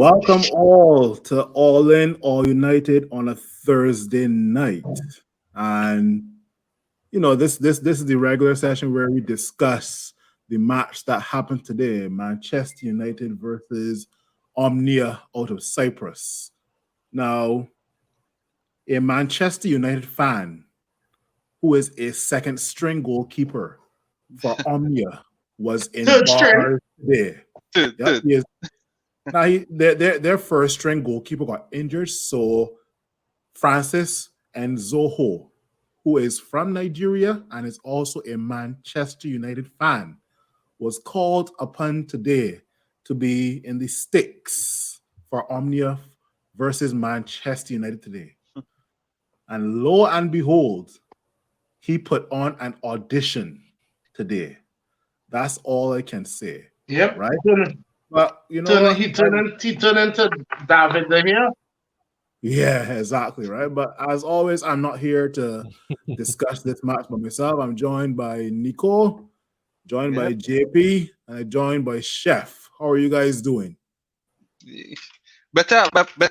Welcome all to All In, All United on a Thursday night. And this is the regular session where we discuss the match that happened today, Manchester United versus Omnia out of Cyprus. Now, a Manchester United fan who is a second string goalkeeper for Omnia was in Third string. bars today. Yep, he is. Now, their first string goalkeeper got injured, so Francis and Zoho, who is from Nigeria and is also a Manchester United fan, was called upon today to be in the sticks for Omnia versus Manchester United today. And lo and behold, he put on an audition today. That's all I can say. Yep. Right? But you know what? He turned into David De Gea. Yeah, exactly, right. But as always, I'm not here to discuss this match by myself. I'm joined by Nico, joined by JP, and joined by Chef. How are you guys doing? Better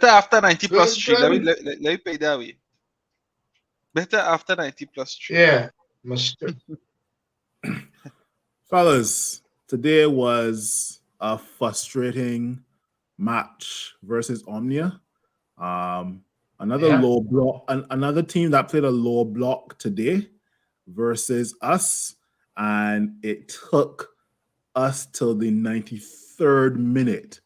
after 90 plus Good, 3. Let good. me pay that way. Better after 90 plus 3. Yeah. Must. Fellas, today was a frustrating match versus Omnia. Low block, another team that played a low block today versus us, and it took us till the 93rd minute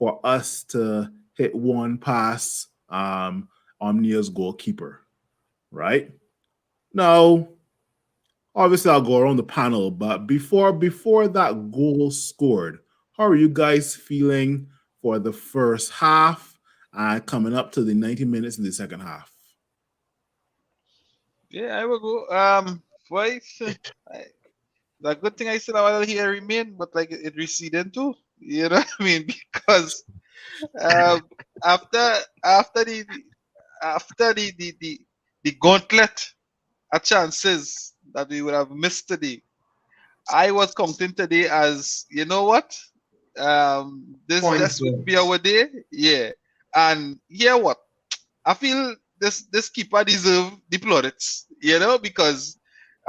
for us to hit one pass Omnia's goalkeeper. Right now, obviously I'll go around the panel, but before that goal scored, how are you guys feeling for the first half and coming up to the 90 minutes in the second half? Yeah, I will go. The good thing I still have a little here remain, but like it receded too. You know what I mean? Because after the gauntlet of chances that we would have missed today, I was counting today as, you know what? This would be our day. Yeah. And hear what? I feel this keeper deserve the plaudits, you know, because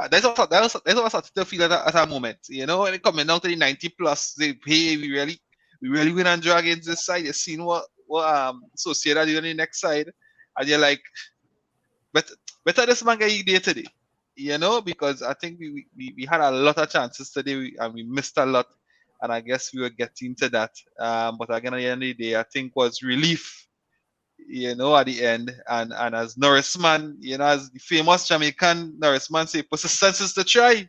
that's what I started to feel at a moment. You know, when it coming down to the 90 plus, they hey, we really win and draw against this side. You've seen what Sociedad do on the next side, and you're like, better this man get there today. You know, because I think we had a lot of chances today and we missed a lot. And I guess we were getting to that. But again, at the end of the day, I think was relief, you know, at the end. And as Norrisman, you know, as the famous Jamaican Norrisman say, persistence is to try.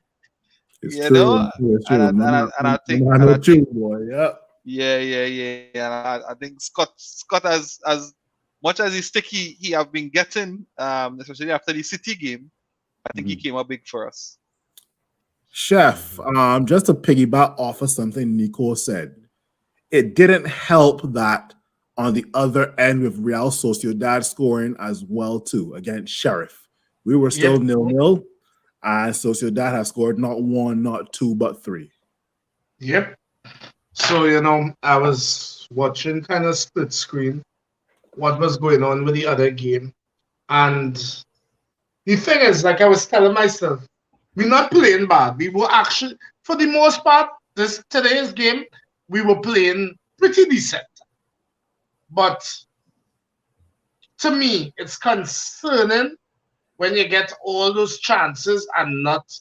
It's you true. know, It's true. and I think, boy. Yeah. Yeah. And I think Scott as much as his stick he have been getting, especially after the City game, I think he came up big for us. Chef, just to piggyback off of something Nico said, it didn't help that on the other end with Real Sociedad scoring as well too against Sheriff. We were still 0-0, and Sociedad has scored not one, not two, but three. Yep. So, you know, I was watching kind of split screen what was going on with the other game. And the thing is, like I was telling myself, we're not playing bad. We were actually, for the most part, today's game, we were playing pretty decent. But to me, it's concerning when you get all those chances and not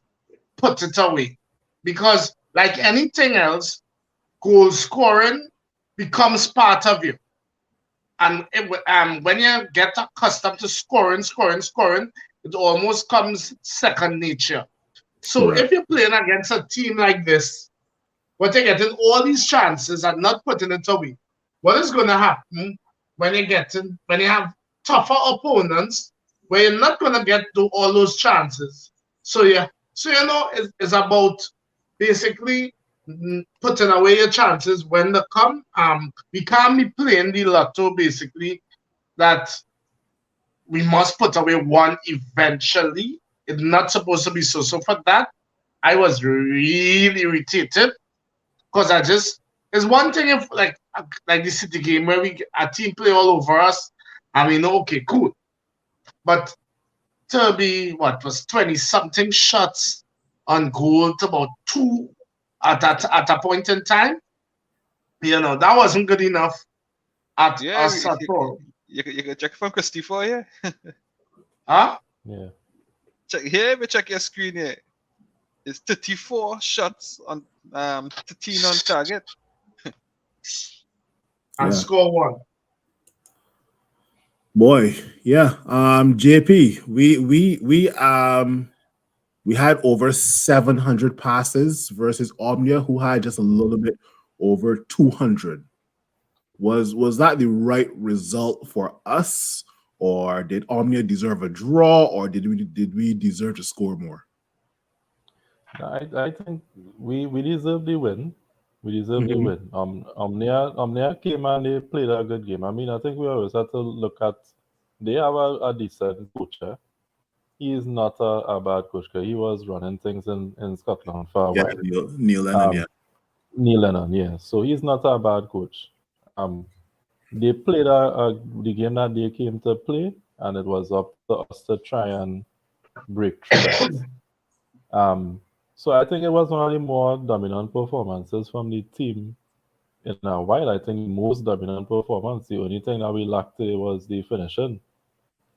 put it away. Because like anything else, goal scoring becomes part of you. And when you get accustomed to scoring, it almost comes second nature. So if you're playing against a team like this, where they're getting all these chances and not putting it away, what is going to happen when you have tougher opponents where you're not going to get to all those chances? So you know, it's about basically putting away your chances when they come. We can't be playing the lotto basically that we must put away one eventually. It's not supposed to be so. So for that, I was really irritated because It's one thing if like the City game where a team play all over us, and we know, okay, cool. But to be what was 20-something shots on goal to about 2 at a point in time, that wasn't good enough at us at all. You can check from Christopher here. Huh? Yeah. Check here, we check your screen here. It's 34 shots on 13 on target. And score 1. Boy, yeah. JP, we had over 700 passes versus Omonia, who had just a little bit over 200. Was that the right result for us, or did Omonia deserve a draw, or did we deserve to score more? I think we deserve the win. We deserve the win. Omonia came and they played a good game. I mean, I think we always have to look at, they have a decent coach. He is not a bad coach. He was running things in Scotland for a while. Neil Lennon, Neil Lennon, yeah. So he's not a bad coach. They played the game that they came to play, and it was up to us to try and break through that. So I think it was one of the more dominant performances from the team in a while. I think the most dominant performance. The only thing that we lacked today was the finishing.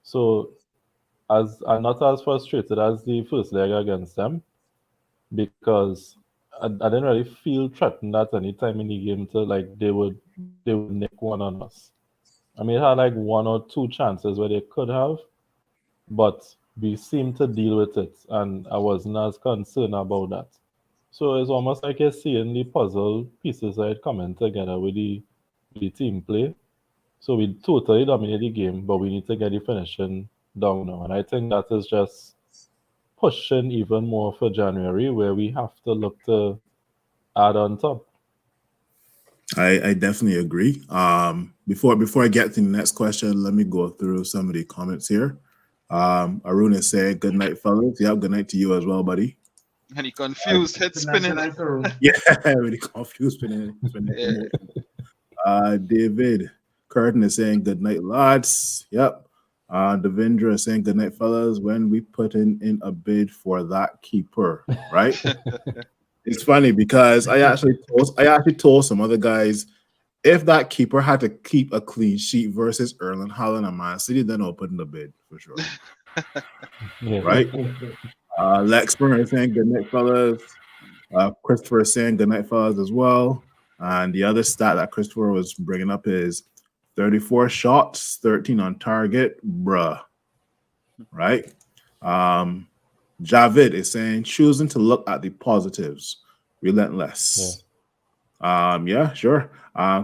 So I'm not as frustrated as the first leg against them, because I didn't really feel threatened at any time in the game to like they would nick one on us. I mean, it had like 1 or 2 chances where they could have, but we seemed to deal with it, and I wasn't as concerned about that. So it's almost like you're seeing the puzzle pieces that coming together with the team play. So we totally dominated the game, but we need to get the finishing down now. And I think that is just pushing even more for January, where we have to look to add on top. I definitely agree. Before I get to the next question, let me go through some of the comments here. Arun is saying, "Good night, fellas." Yeah, good night to you as well, buddy. And he confused, head spinning. Yeah, really confused spinning. David Curtin is saying, "Good night, lads." Yep. Devendra is saying, "Good night, fellas." When we put in a bid for that keeper, right? It's funny because I actually told some other guys, if that keeper had to keep a clean sheet versus Erling Haaland and Man City, then I'll put in the bid for sure. Right? Lex Springer is saying, "Good night, fellas." Christopher is saying, "Good night, fellas," as well. And the other stat that Christopher was bringing up is 34 shots, 13 on target, bruh. Right? Javid is saying, "Choosing to look at the positives, relentless." Yeah, sure.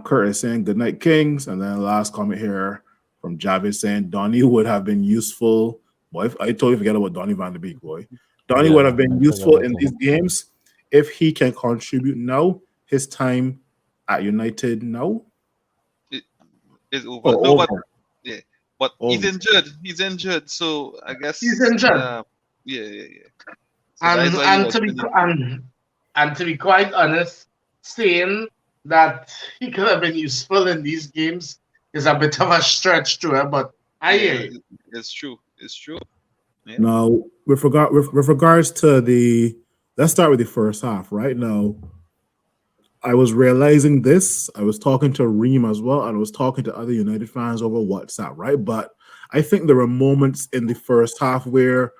Kurt is saying, "Good night, Kings." And then last comment here from Javid saying, "Donny would have been useful." Boy, I totally forget about Donny van de Beek, boy. Donny would have been useful in these games if he can contribute now. His time at United now is over. But he's injured. He's injured, so I guess he's injured. Yeah. So and to be quite honest, saying that he could have been useful in these games is a bit of a stretch to him, but it's true. Yeah. Now, with regards to let's start with the first half. Right now, I was realizing this. I was talking to Reem as well, and I was talking to other United fans over WhatsApp, right? But I think there were moments in the first half where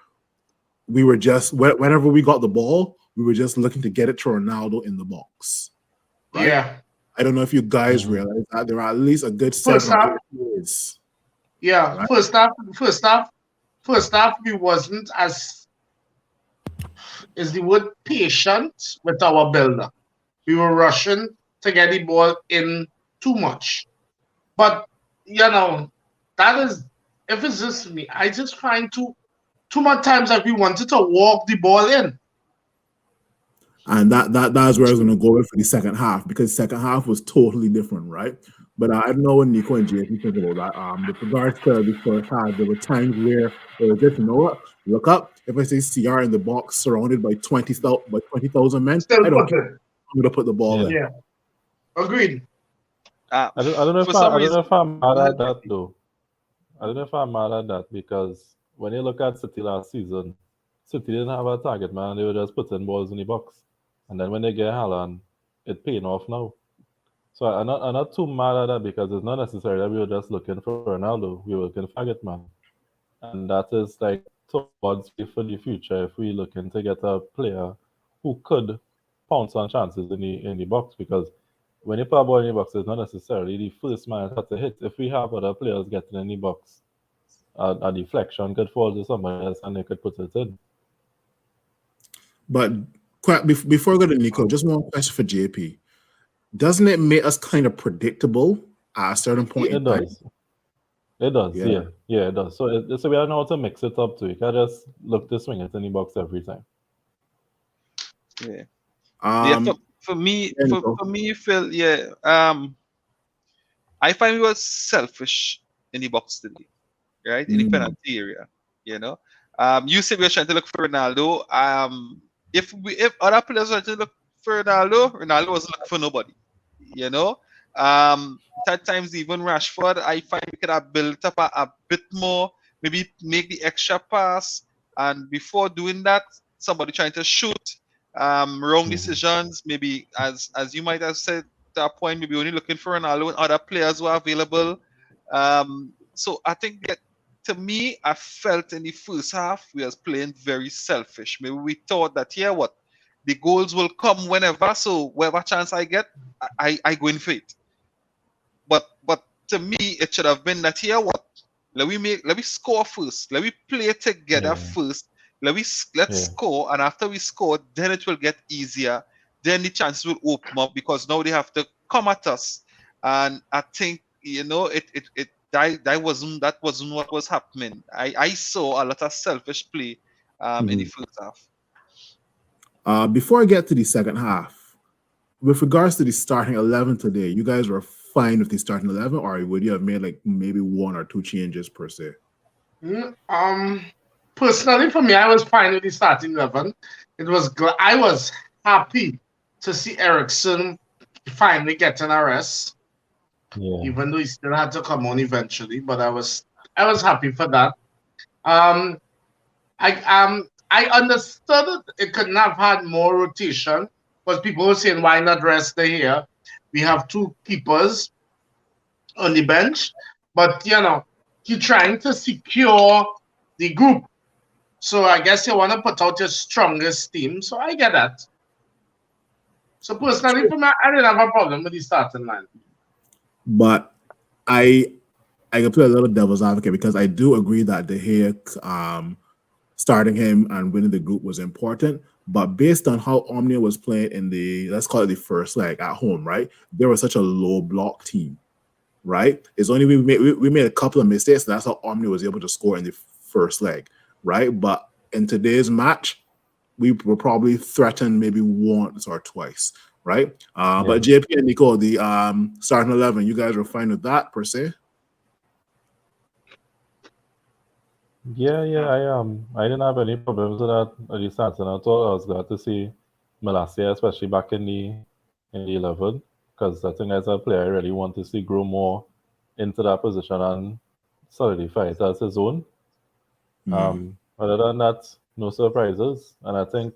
we were just, whenever we got the ball, we were just looking to get it to Ronaldo in the box. Right? Yeah. I don't know if you guys realize that there are at least a good 7 or 8 years. Yeah, right? First half, we wasn't as, is the word patient with our builder. We were rushing to get the ball in too much. But, that is, if it's just me, I just find too much times that we wanted to walk the ball in. And that's where I was going to go for the second half, because second half was totally different, right? But I don't know what Nico and JP think about that. With regards to the first half, there were times where it was just, look up. If I say CR in the box surrounded by 20,000 men, I'm going to put the ball in. Yeah. Agreed. I don't know if For some I don't know reason, if I'm mad at that though. I don't know if I'm mad at that because when you look at City last season, City didn't have a target man. They were just putting balls in the box, and then when they get Haaland, it paying off now. So I'm not too mad at that because it's not necessarily that we were just looking for Ronaldo. We were looking for target man, and that is like towards for the future if we looking to get a player who could pounce on chances in the box because when you put a ball in the box, it's not necessarily the first man that to hit. If we have other players getting in the box, a deflection could fall to somebody else and they could put it in. But before I go to Nico, just one question for JP. Doesn't it make us kind of predictable at a certain point in time? It does, yeah, it does. So we don't know how to mix it up too. You can't just look to swing it in the box every time. Yeah. For me, Phil, I find we were selfish in the box today, right? In the penalty area, you know. You said we were trying to look for Ronaldo. If other players were trying to look for Ronaldo wasn't looking for nobody, you know. At times even Rashford, I find we could have built up a bit more, maybe make the extra pass, and before doing that, somebody trying to shoot, wrong decisions, maybe as you might have said to that point, maybe only looking for Ronaldo and other players were available. So I think that to me, I felt in the first half we was playing very selfish. Maybe we thought that the goals will come whenever, so whatever chance I get, I go in for it. But to me, it should have been that let me score first. Let me play together first. Let's score, and after we score, then it will get easier. Then the chances will open up because now they have to come at us. And I think that wasn't what was happening. I saw a lot of selfish play in the first half. Before I get to the second half, with regards to the starting 11 today, you guys were fine with the starting 11, or would you have made like maybe one or two changes per se? Personally, for me, I was fine with the starting 11. I was happy to see Ericsson finally getting a rest, even though he still had to come on eventually. But I was happy for that. I understood it couldn't have had more rotation because people were saying, why not rest the here? We have two keepers on the bench, but you're trying to secure the group. So I guess you want to put out your strongest team. So I get that. So personally, for me, I didn't have a problem with the starting line. But I can play a little devil's advocate because I do agree that De Gea starting him and winning the group was important. But based on how Omonia was playing in let's call it the first leg at home, right? They were such a low block team, right? It's only we made a couple of mistakes. And that's how Omonia was able to score in the first leg, right? But in today's match, we were probably threatened maybe once or twice, right? But JP and Nico, the starting 11, you guys were fine with that per se? Yeah, I didn't have any problems with that at the start, and I thought I was glad to see Malacia, especially back in the 11, because I think as a player, I really want to see grow more into that position and solidify it as his own. Other than that, no surprises, and I think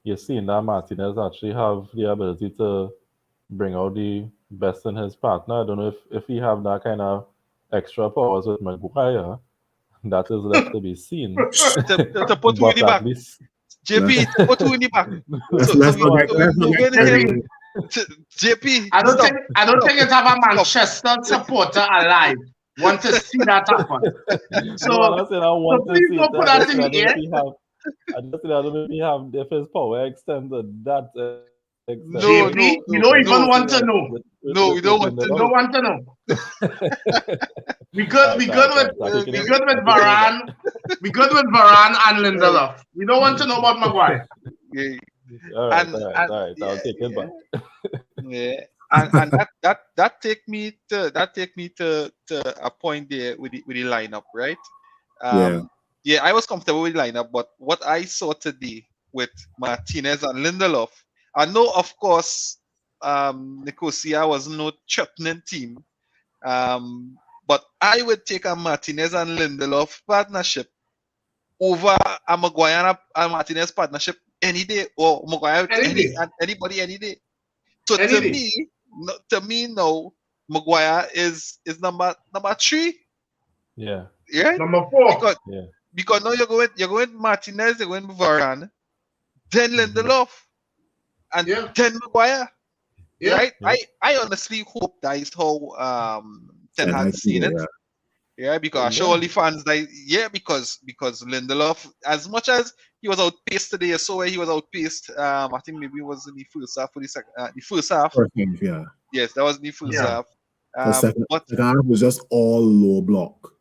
you're seeing that Martinez actually have the ability to bring out the best in his partner. I don't know if he have that kind of extra powers with Maguire. That is left to be seen. to put you in the back. JP, to put you in the back. JP, I don't think it's have a Manchester supporter alive. Want to see that happen. So please don't put that in the air. I just I don't know if he have if his power extended that extent. JP, you don't even want to know. No, we don't want to know. We don't want to know. We good with Varane. We good with Varane and Lindelof. We don't want to know about Maguire. All right. I'll take it back. Yeah, and that take me to a point there with the lineup, right? Yeah, I was comfortable with the lineup, but what I saw today with Martinez and Lindelof, I know, of course, Nicosia was no threatening team. But I would take a Martinez and Lindelof partnership over a Maguire and Martinez partnership any day, or Maguire with anybody any day. So to me, no, Maguire is number 3. Yeah. Right? Number 4. Because now you're going Martinez, you're going Varane, then Lindelof, and then Maguire. Right? Yeah. I honestly hope that is how Ten Hag seen it. Yeah, because surely fans because Lindelof, as much as he was outpaced today, I saw where he was outpaced. I think maybe it was in the first half the first half. Yes, that was in the first half. But the half was just all low block.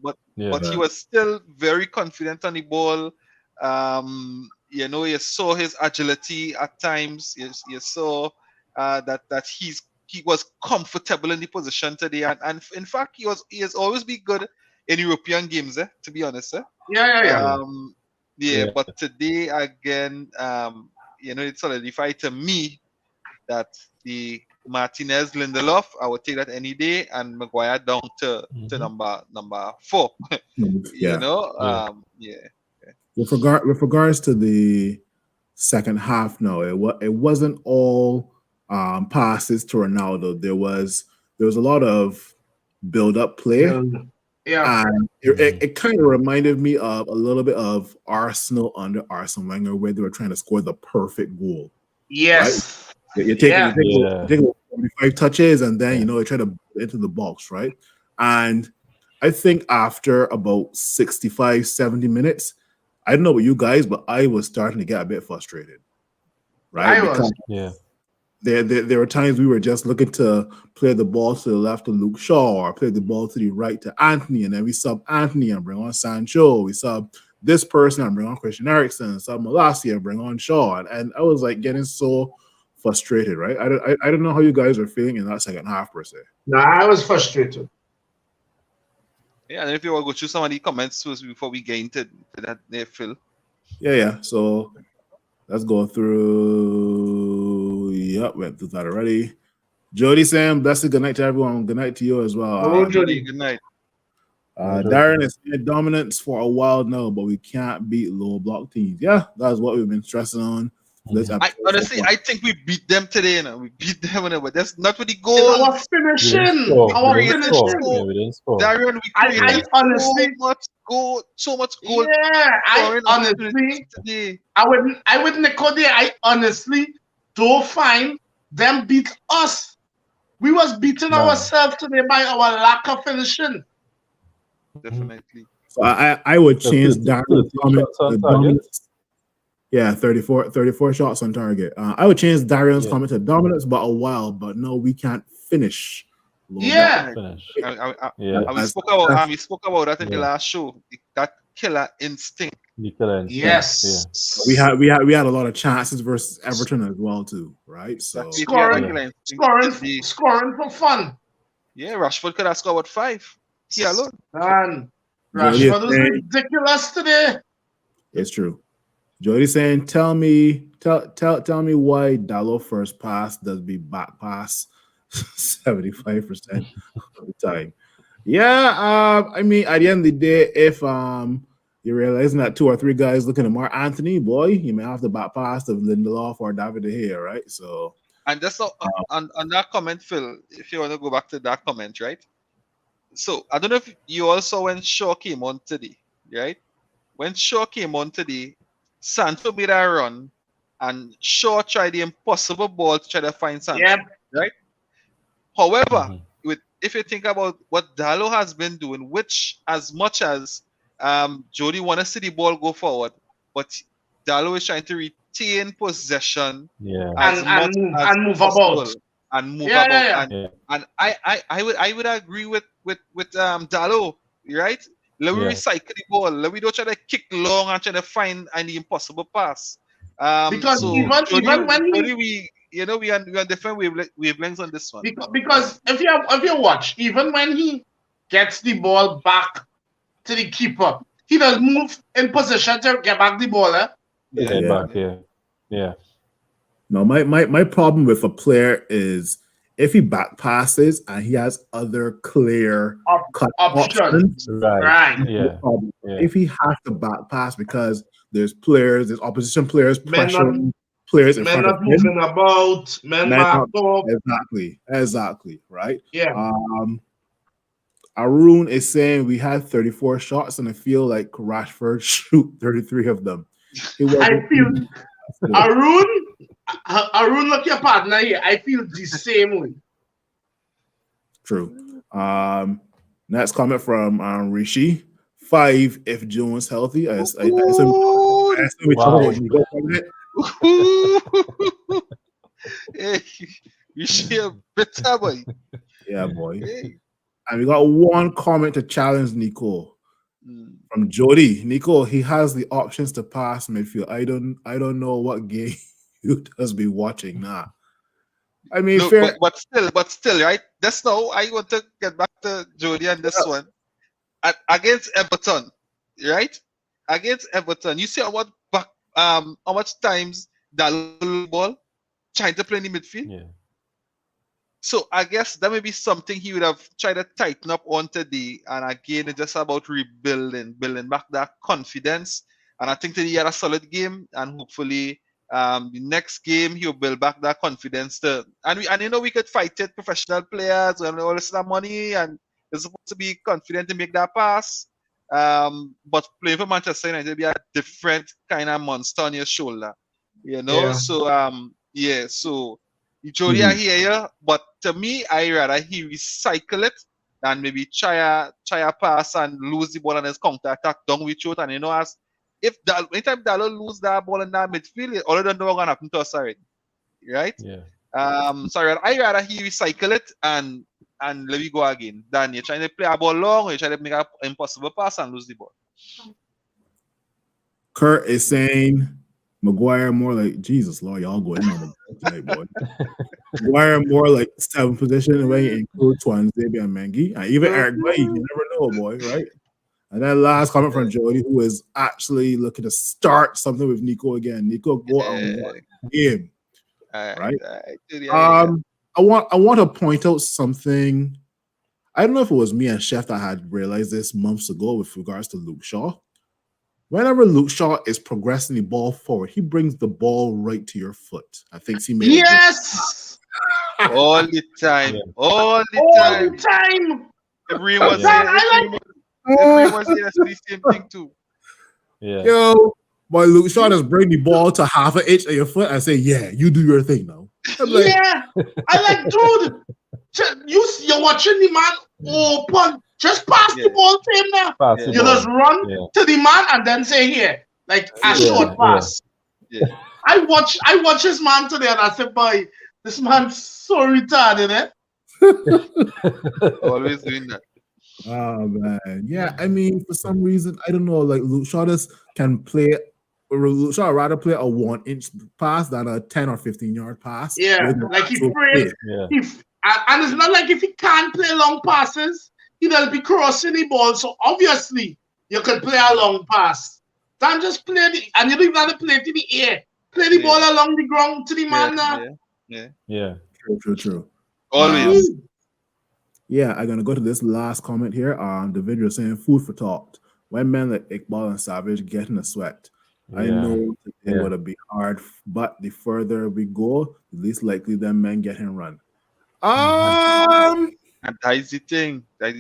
But he was still very confident on the ball. You saw his agility at times. You saw that he was comfortable in the position today, and in fact he has always been good in European games, to be honest. But today again, it solidified to me that the Martinez Lindelof, I would take that any day, and Maguire down to number 4. With regards to the second half, no, it wasn't all passes to Ronaldo. There was a lot of build-up play. And it kind of reminded me of a little bit of Arsenal under Arsene Wenger, where they were trying to score the perfect goal. Yes. Right? You're taking 45 touches, and then you try to into the box, right? And I think after about 65, 70 minutes, I don't know about you guys, but I was starting to get a bit frustrated. Right? There were times we were just looking to play the ball to the left to Luke Shaw, or play the ball to the right to Anthony, and then we sub Anthony and bring on Sancho. We sub this person and bring on Christian Eriksen, sub Malacia and bring on Shaw. And I was like getting so frustrated, right? I don't know how you guys are feeling in that second half per se. No, I was frustrated. Yeah, and if you want to go through some of the comments first before we get into that there, Phil. Yeah. So let's go through. Yep, went through that already. Jody saying, blessed good night to everyone. Good night to you as well. Hello, Jody. Good night. Darren is in dominance for a while now, but we can't beat low block teams. Yeah, that's what we've been stressing on. I think we beat them today. We beat them, but that's not with the goal. Our finishing. Darren, I honestly so much goal. Yeah, I wouldn't Nicosia. I honestly don't find them beat us. We was beating ourselves today by our lack of finishing. Definitely. So I would change Darren's comment to dominance. Yeah, 34 shots on target. I would change Darren's comment to dominance, but a while. But no, we can't finish. We spoke about that in the last show. That killer instinct. Yes. We had a lot of chances versus Everton as well too, right? So scoring for fun. Yeah, Rashford could have scored 5. He alone. Man, Rashford was ridiculous today. It's true. Jody saying, tell me why Dalot first pass does be back pass 75% of the time. Yeah, I mean, at the end of the day, if you're realizing that 2 or 3 guys looking at Mark Anthony, boy, you may have to back pass to Lindelof or David De Gea, right? So, and just on that comment, Phil, if you want to go back to that comment, right? So I don't know if you also when Shaw came on today, right? When Shaw came on today, Sancho made a run, and Shaw tried the impossible ball to try to find Sancho, right? However, if you think about what Dalot has been doing, which as much as Jody want to see the ball go forward, but Dalot is trying to retain possession and move about. And I would agree with Dalot, right? Let me recycle the ball. Let me don't try to kick long and try to find the impossible pass. Because even when we are different wavelengths on this one. Because if you watch, even when he gets the ball back to the keeper, he does move in position to get back the ball. Yeah. No, my problem with a player is if he back passes and he has other clear cut options. Right. Yeah. If he has to back pass because there's opposition players Men pressuring players in Men front of not him. moving about, men marked up. Exactly, right? Yeah. Arun is saying we had 34 shots and I feel like Rashford shoot 33 of them. I feel Arun, look your partner here. I feel the same way. True. Next comment from Rishi. 5 if Jones healthy. I assume we Wow. Hey, you share better boy. Yeah, boy. Hey. And we got one comment to challenge Nico from Jody. Nico, he has the options to pass midfield. I don't know what game you does be watching now. I mean, no, fair. but still, right? That's now I want to get back to Jody on this one. Against Everton, right? Against Everton, you see how much times that ball trying to play in the midfield. Yeah. So I guess that may be something he would have tried to tighten up on today. And again, it's just about building back that confidence. And I think that he had a solid game, and hopefully, the next game he'll build back that confidence. We could fight it, professional players and all this money, and they're supposed to be confident to make that pass. But playing for Manchester United will be a different kind of monster on your shoulder, Yeah. So Jody I hear you, but to me, I rather he recycle it than maybe try a pass and lose the ball and his counter attack down with shot. And anytime Dallo lose that ball in that midfield, all of them know what's gonna happen to us already, right? Yeah. I rather he recycle it and let me go again than you're trying to play a ball long or you're trying to make an impossible pass and lose the ball. Kurt is saying Maguire more like Jesus Lord, y'all go in on the tonight, boy. Maguire more like 7th position when you include Twanzebe and Mengi. And even Eric Bailly, you never know, boy, right? And then last comment from Jody, who is actually looking to start something with Nico again. Nico, go and win game. Right? I want to point out something. I don't know if it was me and Chef that had realized this months ago with regards to Luke Shaw. Whenever Luke Shaw is progressing the ball forward, he brings the ball right to your foot. I think he made yes all the time. All the time. Everyone was here the same thing too. Yeah. Yo, but Luke Shaw just bring the ball to half an inch of your foot and say, "Yeah, you do your thing now." I'm like, I like, dude, you're watching the man open. Just pass the ball to him now. You just run to the man and then say, "Here," like a short pass. Yeah. I watch this man today and I said, "Boy, this man's so retarded, eh?" Always doing that. Oh man, yeah. I mean, for some reason, I don't know. Like Luke Shaw can play. Luke Shaw rather play a 1-inch pass than a 10 or 15-yard pass. Yeah, like he frames. And it's not like if he can't play long passes, he doesn't be crossing the ball. So obviously, you could play a long pass. Then just play and you don't even have to play it in the air. Play the ball along the ground to the man now. Yeah. True. Always. Yeah, I'm gonna go to this last comment here. The video saying food for thought. When men like Iqbal and Savage get in a sweat, I know it would be hard, but the further we go, the least likely them men getting run. And that is the thing. That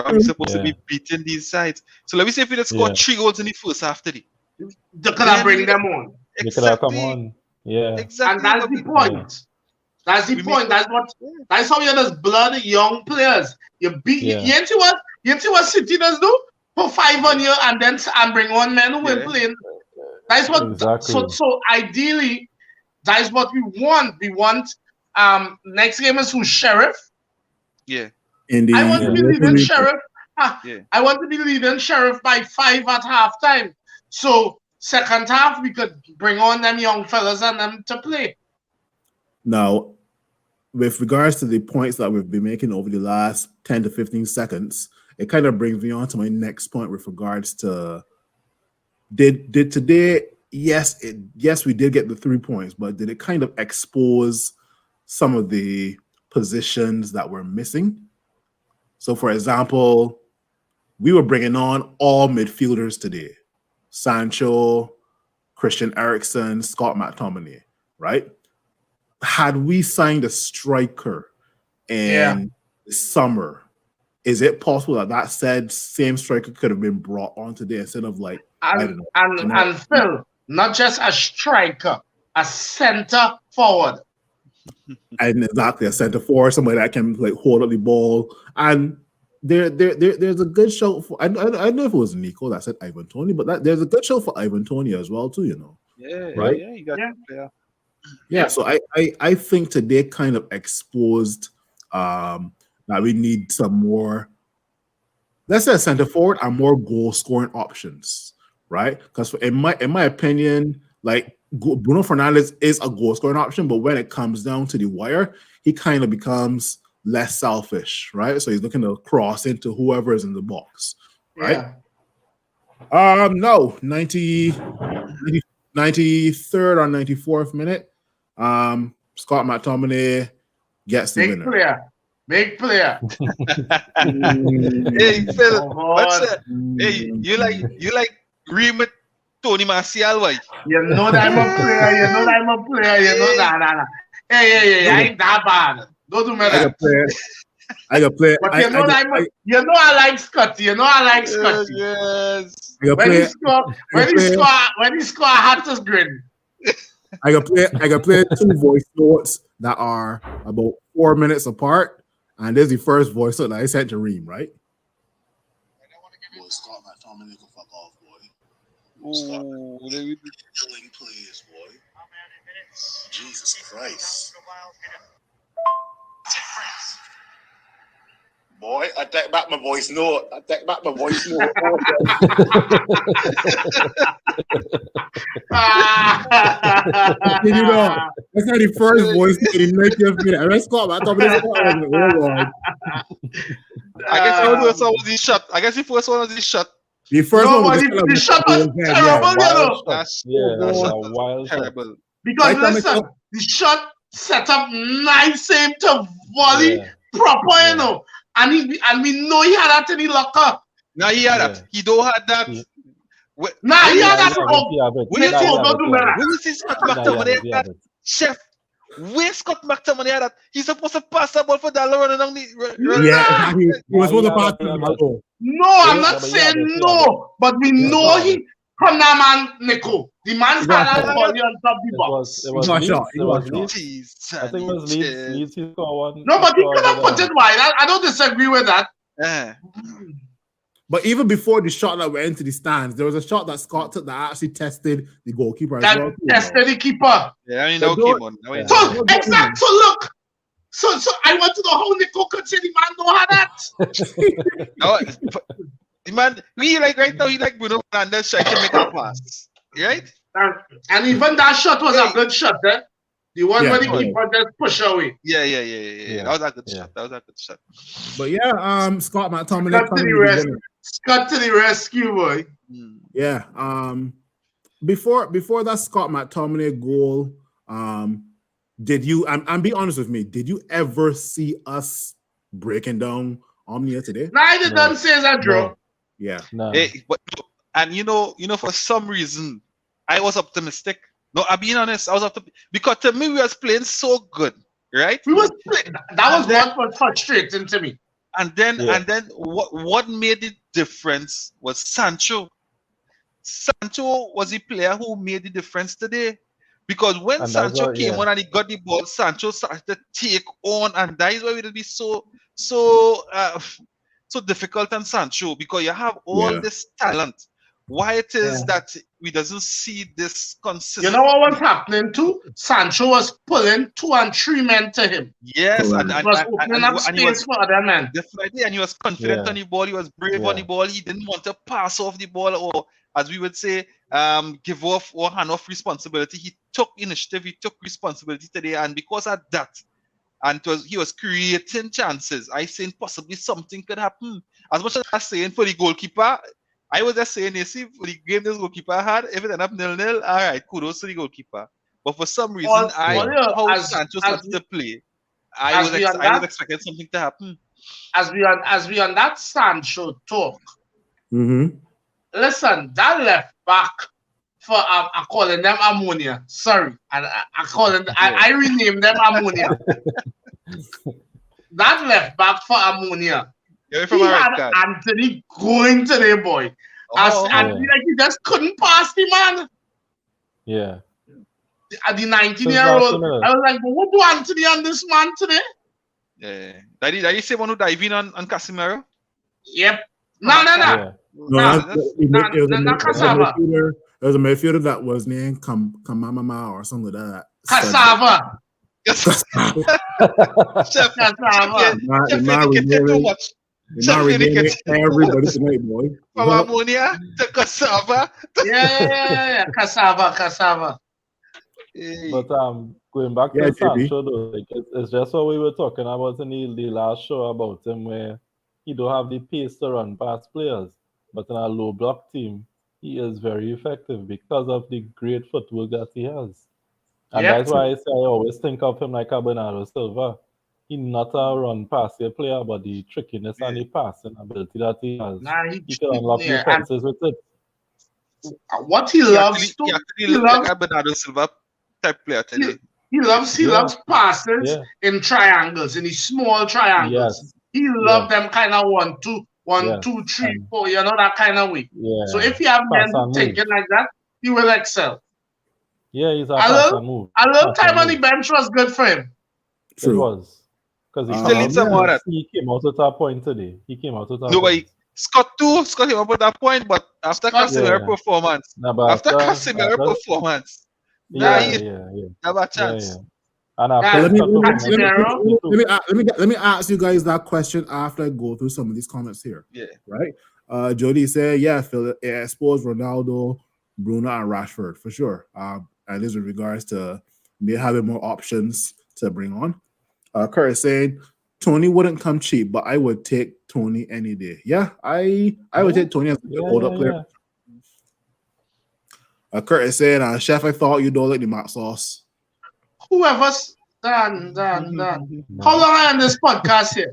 we're supposed to be beating these sides. So let me say if we just score 3 goals in the first half today. They could have bring them on. Exactly. Come on. Yeah. Exactly. And that's the point. Yeah. That's the point. That's how you just blood young players. You beat you see what City does do? Put 5 on you and bring on men who will play. That's what so ideally that's what we want. We want next game is who Sheriff. Yeah. Indeed. I want to be leading Sheriff. I want to be leading Sheriff by 5 at halftime. So second half we could bring on them young fellas and them to play. Now, with regards to the points that we've been making over the last 10 to 15 seconds, it kind of brings me on to my next point with regards to did today yes, we did get the 3 points, but did it kind of expose some of the positions that were missing? So, for example, we were bringing on all midfielders today: Sancho, Christian Eriksen, Scott McTominay, right? Had we signed a striker in the summer, is it possible that said same striker could have been brought on today instead of like, I don't know. And Phil, not just a striker, a center forward. And exactly, a center forward, somebody that can like hold up the ball. And there's a good show for, I don't know if it was Nico that said Ivan Toney, but there's a good show for Ivan Toney as well too, you know. Yeah, right? Yeah, you got Yeah, so I think today kind of exposed that we need some more, let's say, center forward and more goal scoring options, right? Because in my opinion, like Bruno Fernandes is a goal scoring option, but when it comes down to the wire, he kind of becomes less selfish, right? So he's looking to cross into whoever is in the box, right? Yeah. No, 93rd or 94th minute, Scott McTominay gets the winner. Big player. Hey, Phil, what's that? Hey, you like Real Tony Martial, why? You know that I'm a player. You know that. Hey, I ain't that bad. Don't do me that. I can play. But you know I like Scotty. Yes. When he score, I had to grin. I can play 2 voice notes that are about 4 minutes apart, and there's the first voice note that I sent to Reem, right? Boy, Scott McTominay can fuck off, boy. Oh, Killing plays, boy. Jesus Christ. Boy, I take back my voice note. You know, that's not the first voice note in 90th minute. I read Scott McTominay. I guess the first one was his shot. The first one was the shot was terrible, you know. That's wild terrible. Because listen, the shot set up nice aim to volley proper, you know. And we know he had that in the locker. Now he had that. He don't have that. He had that. When you see Scott McTominay had that, chef, where Scott McTominay had that, he's supposed to pass the ball for Dallo running on the. He was supposed to pass the ball. No, I'm not saying no, but we know he from that man, Nico. The man had that ball on top of the box. It was Leeds. I think it was Leeds. He scored one. No, but he could have put it wide. I don't disagree with that. But even before the shot that went into the stands, there was a shot that Scott took that actually tested the goalkeeper. Tested the keeper. Yeah, I mean, no came on. So, exactly. So, look. So I want to know how Nico could say the man know how that. No, the man, he like right now, he like Bruno Fernandes trying to make a pass. Right? And even that shot was a good shot, eh? The one where the keeper just push away. Yeah. That was a good shot. But yeah, Scott McTominay. Scott to the rescue, boy. Yeah. Before that Scott McTominay goal, did you? And be honest with me. Did you ever see us breaking down Omonia today? No, I didn't say that, Joe. Yeah. No. And you know, for some reason, I was optimistic. No, I'm being honest. I was optimistic because to me we was playing so good, right? We was playing. That was what was frustrating to me. And then what made the difference was Sancho. Sancho was the player who made the difference today. Because when Sancho came on and he got the ball, Sancho started to take on, and that is why it will be so difficult on Sancho, because you have all this talent. Why it is that we doesn't see this consistent? You know what was happening too? Sancho was pulling 2 and 3 men to him. Yes, and he was opening up space for other men. Definitely, and he was confident on the ball. He was brave on the ball. He didn't want to pass off the ball, or as we would say, give off or hand off responsibility. He took initiative. He took responsibility today, and because of that, and he was creating chances. I saying possibly something could happen. As much as I'm saying for the goalkeeper, I was just saying, you see, for the game this goalkeeper had, if it ended up 0-0, all right, kudos to the goalkeeper. But for some reason, how Sancho started to play, I was expecting something to happen. As we on that Sancho talk, Mm-hmm. listen, that left back for I calling them Omonia. Sorry, I renamed them Omonia. That left back for Omonia. He had Anthony going today, boy. And he just couldn't pass the man. Yeah. At the 19-year-old, I was like, but what do Anthony on this man today? Yeah. Did you say one who dive in on Casemiro? Yep. No. Cassava. There was a midfielder that was named Kamamama or something like that. Cassava. Chef, too much. Everybody tonight, boy. From Omonia to Cassava. Yeah. Cassava. But going back to Sancho, though, like, it's just what we were talking about in the last show about him, where he don't have the pace to run past players, but in a low block team, he is very effective because of the great footwork that he has. And that's why I say I always think of him like a Bernardo Silva. He's not a run past your player, but the trickiness and the passing ability that he has, he can unlock defenses with it. What he loves to like a Bernardo Silva type player today. He loves passes in triangles, in these small triangles. Yes. He loves them kind of 1, 2, 1, 2, 3, 4, you know, that kind of way. Yeah. So if you have men thinking like that, he will excel. Yeah, he's a pass and move. A little time on the bench was good for him. It was. Because he still needs some more. He came out at that point today. Came out at that point. Scott came up at that point, but after Casemiro performance, have a chance. And let me ask you guys that question after I go through some of these comments here. Yeah. Right. Jody said, Phil, exposed Ronaldo, Bruno, and Rashford for sure. At least with regards to me having more options to bring on. Kurt is saying Tony wouldn't come cheap, but I would take Tony any day. Yeah, I would take Tony as a hold-up player. Kurt is saying, Chef, I thought you don't like the mac sauce. Whoever's done. How long are you on this podcast here?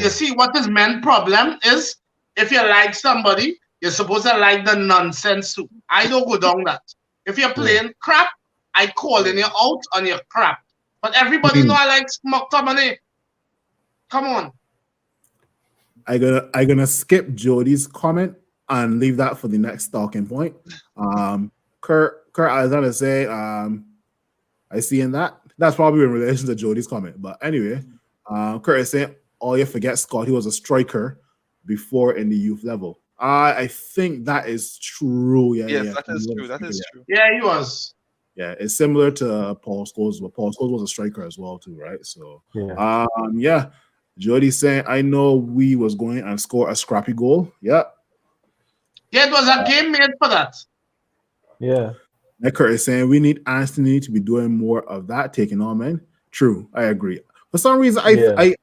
You see what this men's problem is? If you like somebody, you're supposed to like the nonsense too. I don't go down that. If you're playing crap, I calling you out on your crap. But everybody know I like McTominay. Come on. I gonna skip Jody's comment and leave that for the next talking point. Kurt Alexander say, I see in that. That's probably in relation to Jody's comment. But anyway, Kurt is saying, oh, you forget Scott, he was a striker before in the youth level. I think that is true. Yes, that is true. That is true. Yeah, he was. Yeah, it's similar to Paul Scholes, but Paul Scholes was a striker as well too, right? So, Jody saying, I know we was going and score a scrappy goal. Yeah, it was a game made for that. Yeah. Like Kurt is saying, we need Anthony to be doing more of that, taking on men. True, I agree. For some reason, I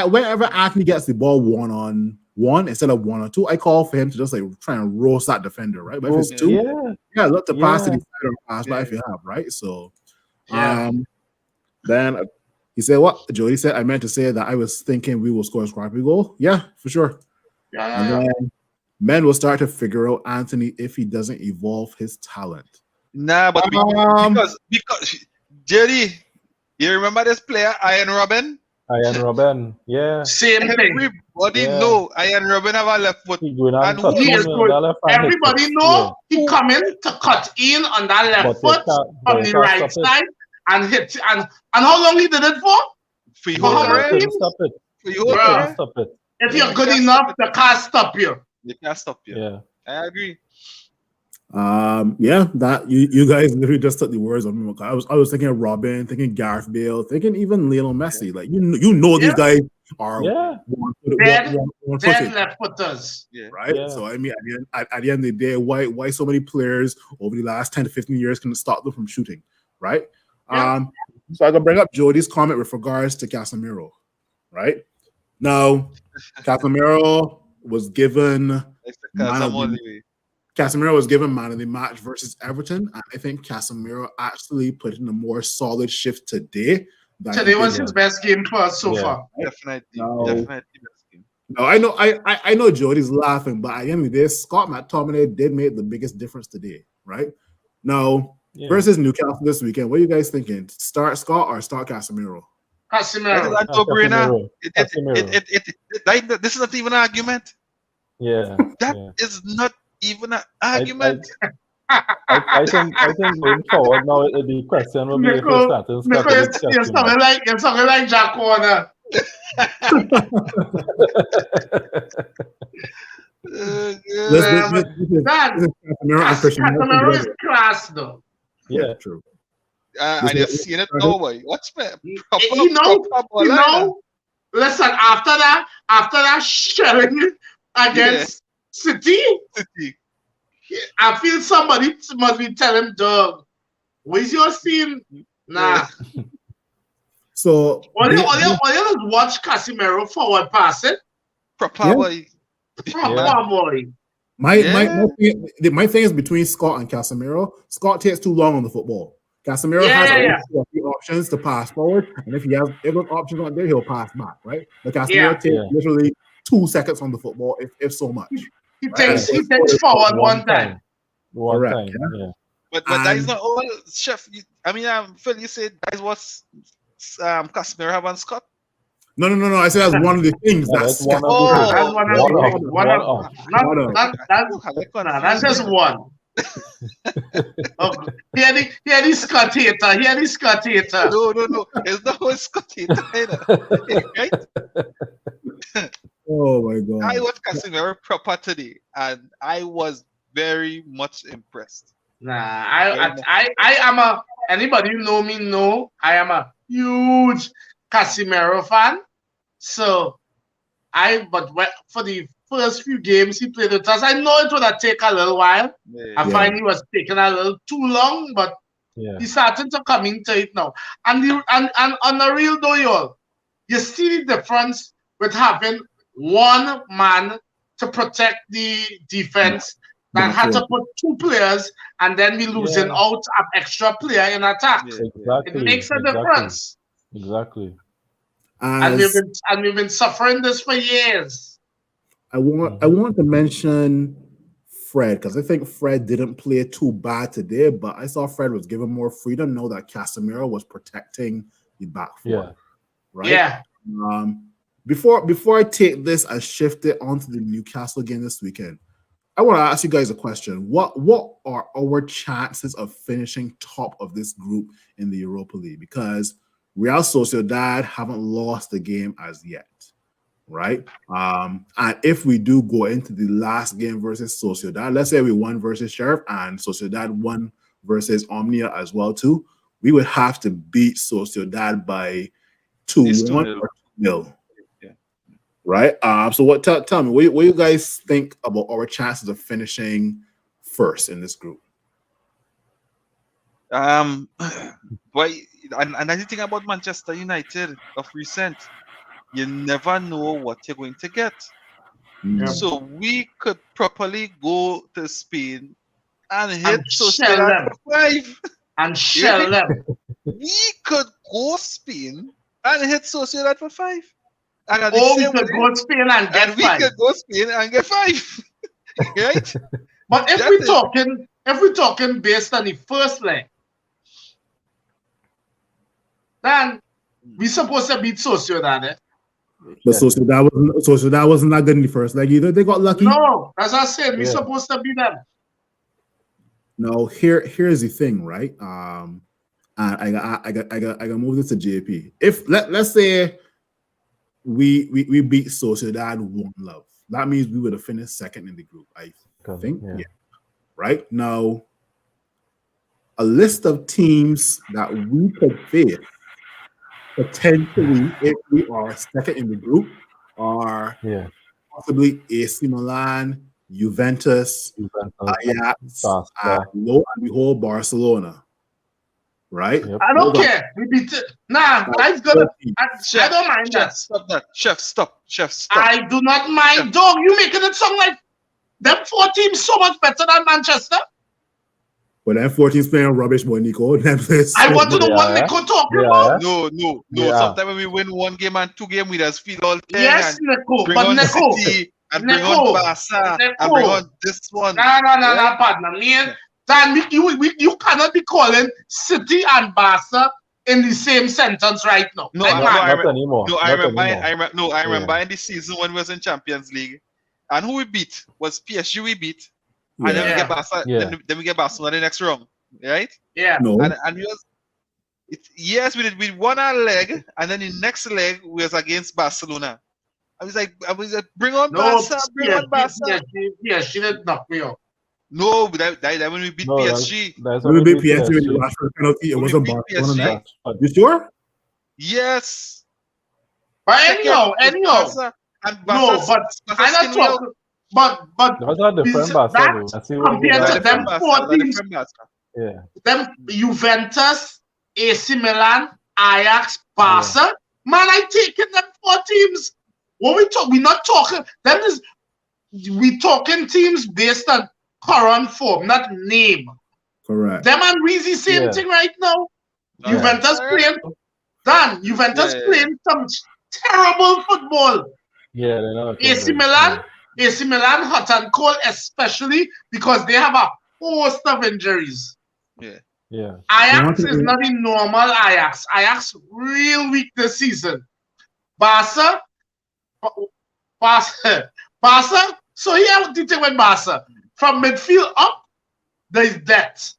whenever Anthony gets the ball 1-on-1 instead of 1-on-2, I call for him to just like try and roast that defender, right? But if it's 2, look to pass to the side or pass by if you have, right? So, then he said, what? Jody said, I meant to say that I was thinking we will score a scrappy goal. Yeah, for sure. And then men will start to figure out Anthony if he doesn't evolve his talent. Nah, but because Jerry, you remember this player, Ian Robin? Ian Robin, yeah. Same thing. Everybody know Ian Robin have a left foot. And he is good. Everybody know he coming to cut in on that left foot from the right side and hit. And how long he did it for? For how long? Stop it. If you're good enough, they can't stop you. They can't stop you. Yeah, I agree. That you guys literally just took the words of me. I was thinking of Robin, thinking Gareth Bale, thinking even Lionel Messi. Like you know these guys are dead left footers, right? Yeah. So I mean, at the end of the day, why so many players over the last 10 to 15 years can stop them from shooting, right? So I can bring up Jody's comment with regards to Casemiro, right? Now, Casemiro was given Casemiro was given man of the match versus Everton, and I think Casemiro actually put in a more solid shift today. Today was his best game for us so far. Definitely, No. definitely best game. No, I know Jody's laughing, but at the end of the day, Scott McTominay did make the biggest difference today, right? Now, versus Newcastle this weekend, what are you guys thinking? Start Scott or start Casemiro? Casemiro. This is not even an argument. Yeah. That is not even an argument. I think going forward now the question will be if you start to you're something like Jack Warner. Casemiro is class though. Yeah, true. And you're seeing it now, boy. What's listen, after that shelling against City, I feel somebody must be telling Doug, where's your scene? Nah. So all you watch Casemiro forward passing. Proper boy. My thing is between Scott and Casemiro. Scott takes too long on the football. Casemiro has a few options to pass forward, and if those options aren't there, he'll pass back, right? But Casemiro takes literally 2 seconds on the football, if so much. He takes forward one time. Correct. Yeah. But that is not all, Chef. Phil, you said that is what Casemiro have on Scott. No. I said that's one of the things. That's just one. Hear the Scott hater. No. It's not a Scott hater either. Right? Oh my God. I was Casemiro proper today, and I was very much impressed. I am anybody who know me know I am a huge Casemiro fan. So for the first few games he played with us, I know it would have taken a little while. I find he was taking a little too long, but he's starting to come into it now. And on the real though, y'all, you see the difference with having one man to protect the defense that had to put 2 players and then we losing out an extra player in attack. Exactly. It makes a difference. Exactly. And we've been suffering this for years. I want to mention Fred, because I think Fred didn't play too bad today, but I saw Fred was given more freedom now that Casemiro was protecting the back four. Right? Yeah. Before I take this and shift it onto the Newcastle game this weekend, I want to ask you guys a question. What are our chances of finishing top of this group in the Europa League? Because Real Sociedad haven't lost the game as yet, right? And if we do go into the last game versus Sociedad, let's say we won versus Sheriff and Sociedad won versus Omonia as well too, we would have to beat Sociedad by 2-1 or 2-0. Right. So tell me, what you guys think about our chances of finishing first in this group? And the thing about Manchester United of recent, you never know what you're going to get. So we could properly go to Spain and hit Sociedad for 5 and shell them. We could go Spain and hit Sociedad for 5. We could go Spain and get 5. We could go Spain and get 5. Right? But if we're talking based on the first leg, then we supposed to beat Sociedad. But Sociedad wasn't that good in the first leg either. They got lucky. No, as I said, we're supposed to beat them. No, here's the thing, right? And I got move this to JP. If let's say we beat Sociedad 1-0, that means we would have finished second in the group. I think, right now, a list of teams that we could face potentially if we are second in the group are possibly AC Milan, Juventus, Ajax, and lo and behold, Barcelona. right? Yep. I don't care. We beat it. Nah, I've got. I don't mind that. Stop that. Chef, stop. Chef, stop. I do not mind. Dog, you making it sound like them 4 teams so much better than Manchester. But then 14's playing rubbish, boy, Nico. I want to know what Nico talking about. No. Yeah. Sometimes when we win 1 game and 2 games, we just feel all thing Yes, and Nico. bring But on Nico. City and bring on Barca and bring on this one. No, partner. Man, you cannot be calling City and Barca in the same sentence right now. No, Not anymore. I remember in the season when we was in Champions League, and who we beat was PSG. We beat, and then we get Barca. Then we get Barcelona the next round, right? Yeah. No. And we was. Yes, we did. We won our leg, and then the next leg was against Barcelona. I was like, bring on Barca, bring on Barca. PSG did knock me out. No, that when we beat PSG. That's We when beat PSG with the last penalty. It wasn't Barcelona. You sure? Yes. But anyhow. Barca, No, but I'm not talking. But that's not different Barca. Compared to them 4 teams, them Juventus, AC Milan, Ajax, Barca. Man, I taking them 4 teams. What we're not talking. We talking teams based on current form, not name. Correct. Them and Weezy same thing right now. Juventus playing. Dan, Juventus playing some terrible football. Yeah, they're not. AC Milan hot and cold, especially because they have a host of injuries. Yeah. Ajax is not in normal Ajax. Ajax real weak this season. Barca. So here what do you think with Barca? From midfield up, there's depth.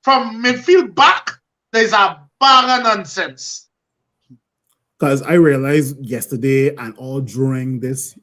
From midfield back, there's a bag of nonsense. Because I realized yesterday and all during this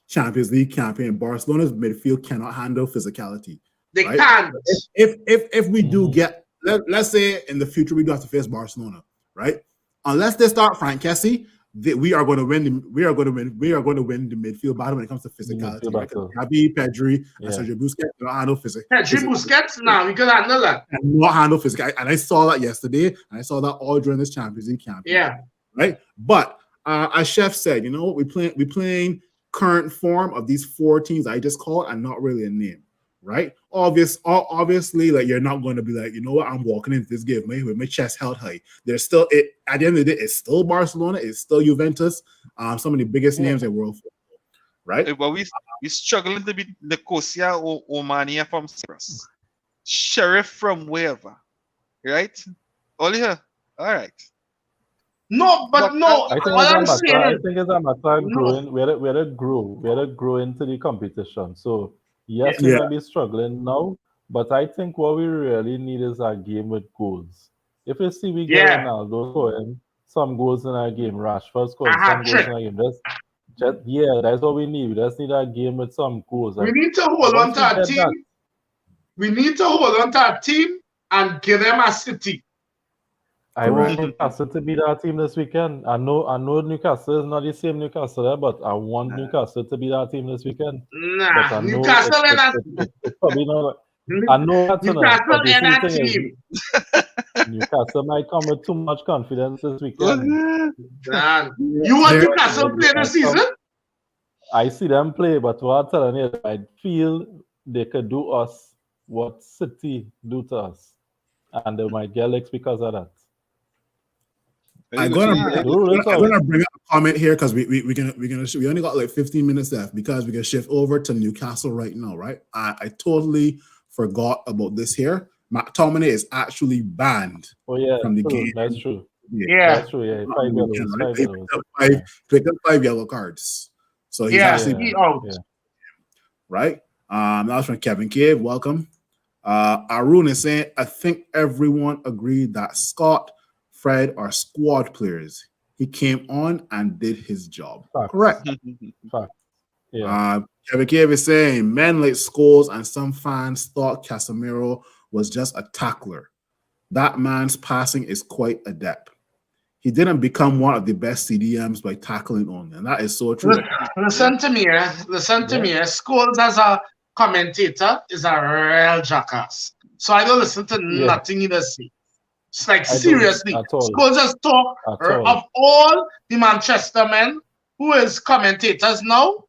Champions League campaign, Barcelona's midfield cannot handle physicality. They can't. If we do get, let's say in the future we do have to face Barcelona, right? Unless they start Frank Kessie, we are going to win. We are going to win the midfield battle when it comes to physicality. Gavi, Pedri, and Sergio Busquets don't handle physics. Pedri, Busquets, now we can handle that. And not handle physical. And I saw that yesterday, and I saw that all during this Champions League campaign. Yeah. Right. But as Chef said, you know, we playing current form of these 4 teams I just called, and not really a name. Right. Obviously, like you're not going to be like, you know what, I'm walking into this game with my chest held high. There's still at the end of the day, it's still Barcelona, it's still Juventus, some of the biggest names in world football, right? But we struggling to beat Nicosia or Omonia from Cyprus, Sheriff from wherever, right? All right. No, but no. I think it's a matter of growing. We had to grow into the competition. So. Yes, we might be struggling now, but I think what we really need is a game with goals. If you see we get Ronaldo scoring some goals in our game, Rashford scoring some goals in our game, that's what we need. We just need a game with some goals. We need to hold on to our team. We need to hold on to our team and give them a City. I want Newcastle to beat our team this weekend. I know Newcastle is not the same Newcastle there, but I want Newcastle to beat our team this weekend. Nah, Newcastle and it's probably not. I know that's Newcastle and our team. Newcastle might come with too much confidence this weekend. You want Newcastle play this season? I see them play, but what I'm telling you, I feel they could do us what City do to us, and they might get licks because of that. I'm gonna bring up a comment here because we only got like 15 minutes left because we can shift over to Newcastle right now, right? I totally forgot about this here. McTominay is actually banned from the game. That's true. That's true. Yeah, 5 yellows. He picked up 5 yellow cards. So he's actually out. Yeah. Right? That was from Kevin Cave. Welcome. Arun is saying, I think everyone agreed that Scott, Fred are squad players. He came on and did his job. Correct. Kevin Cave is saying, men like Scholes and some fans thought Casemiro was just a tackler. That man's passing is quite adept. He didn't become one of the best CDMs by tackling only, and that is so true. Listen to me. Scholes as a commentator is a real jackass. So I don't listen to nothing he does say. It's like I don't seriously. at all. Scholes has talked of all the Manchester men who is commentators now.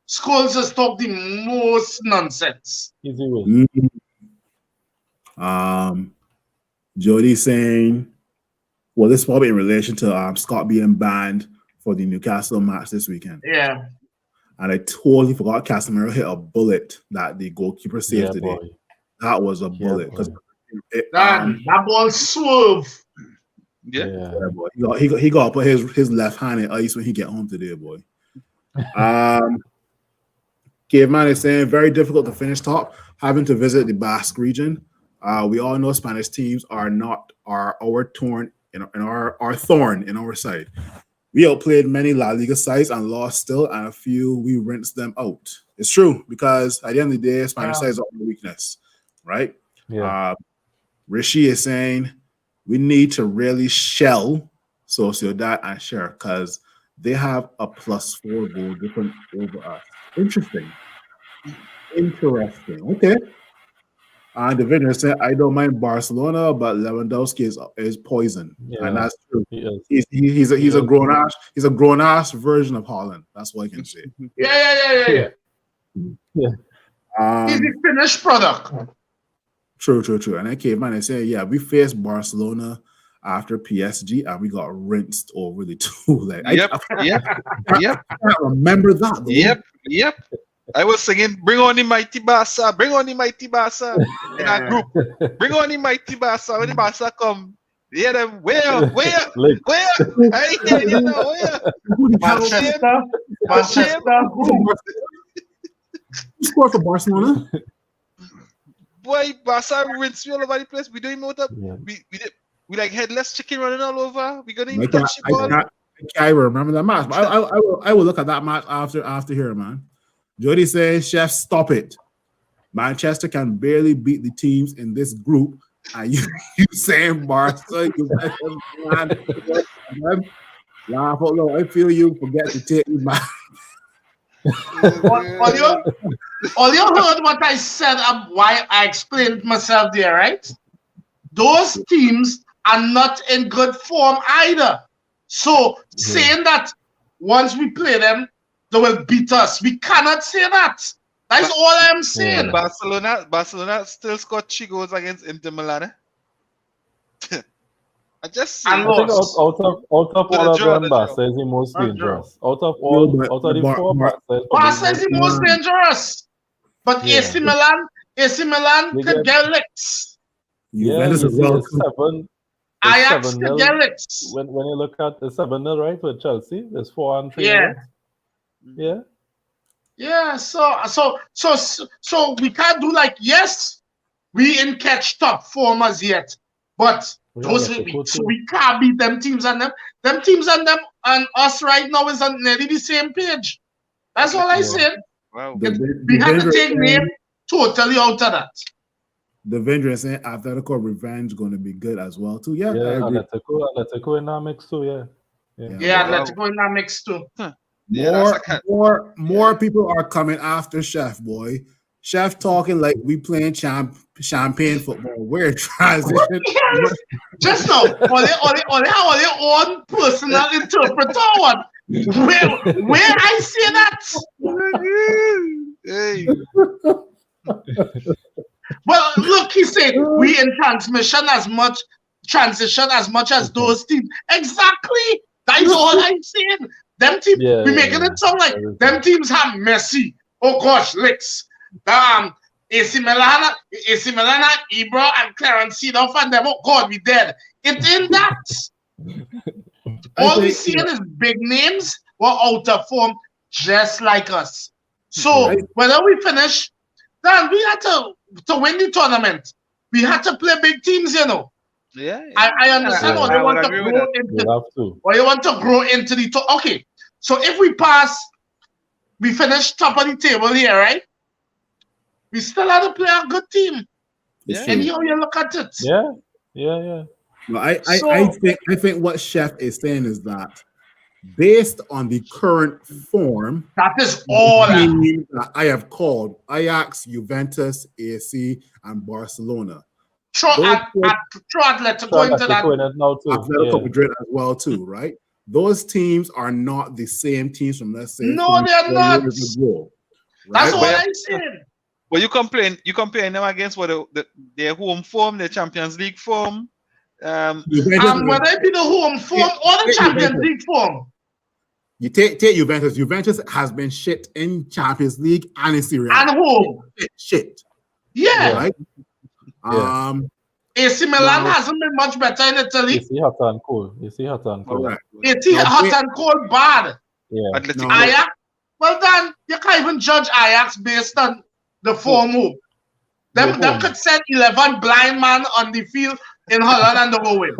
Scholes has talked the most nonsense. Easy way. Jody saying, well, this is probably in relation to Scott being banned for the Newcastle match this weekend. Yeah. And I totally forgot Casemiro hit a bullet that the goalkeeper saved today. Boy. That was a bullet. Because that ball swerve. Yeah. Boy. He got to put his left hand in ice when he get home today, boy. Caveman is saying, very difficult to finish top, having to visit the Basque region. We all know Spanish teams are our thorn in our side. We outplayed many La Liga sides and lost still, and a few we rinsed them out. It's true, because at the end of the day, Spanish sides are our weakness, right? Yeah. Rishi is saying we need to really shell Sociedad and Share because they have a +4 goal difference over us. Interesting. Okay. And the video said, I don't mind Barcelona, but Lewandowski is poison. Yeah. And that's true. He He's a grown ass version of Holland. That's what I can say. Yeah. He's the finished product. True. And then Caveman is saying, yeah, we faced Barcelona after PSG and we got rinsed over the two. Yep. I can't remember that. Though. Yep. I was singing, bring on the mighty Barca, in our group. Bring on the mighty Barca. When the Barca come, hear them, where? I hear you know, where? Manchester. Who scored for Barcelona? Boy, Barca rinse me all over the place. We don't even know what we like headless chicken running all over. We gonna even touch the ball. I can't remember that match. But I will look at that match after here, man. Jody says, Chef, stop it. Manchester can barely beat the teams in this group. And you saying Barca, laugh out loud. I feel you forget to take me back. All you heard what I said why I explained myself there, right? Those teams are not in good form either. So saying that once we play them, they will beat us. We cannot say that. That's all I'm saying. Barcelona still scored 3 goals against Inter Milan. I just think out of all of them, Barca is the most dangerous. Out of the 4, Barca is the most dangerous. But AC Milan could get licks. Juventus is well. Ajax could get licks. When you look at the 7-0, right, with Chelsea, there's 4-3. Yeah. So we can't do like, yes, we in catch top formers yet, but we can't beat them teams and them teams and them and us right now is on nearly the same page. That's all I said. Wow. We have to take name totally out of that. The Vendor saying Atletico revenge going to be good as well too. Yeah, Atletico in that mix too. Atletico in that mix too. Huh. More people are coming after Chef, boy. Chef talking like we playing champagne football. We're transition. Just now, on your own personal interpretation. Where I say that? Hey. Well, look, he said we in transition as much as those teams. Exactly. That's all I'm saying. Them teams, we making it sound like them teams have Messi. Oh gosh, licks. AC Milan, Ibra, and Clarence Seedorf and them. Oh God, we dead. It ain't that. All we seeing is big names were out of form, just like us. So whether we finish, then we had to win the tournament. We had to play big teams, you know. Yeah. I understand what they want to grow into. Or you want to grow into the top. Okay, so if we pass, we finish top of the table here, right? We still have to play a good team. Anyhow you look at it. Yeah. Well, I think what Chef is saying is that based on the current form, that is all that I have called Ajax, Juventus, AC, and Barcelona. throw Atletico into that. Atletico Madrid as well too, right? Those teams are not the same teams from, let's say, No, they're not. Ago, That's right? what I'm saying. But you comparing them against what their home form, their Champions League form. Whether it be the home form or the Champions League form. You take Juventus. Juventus has been shit in Champions League and in Serie A. And home. Shit. Yeah. Right? Yeah. AC Milan hasn't been much better in Italy. AC hot and cold. AC hot and cold. Right. AC hot and cold bad. Yeah. Ajax, well done. You can't even judge Ajax based on the form move. Them could send 11 blind man on the field in Holland and the whole win.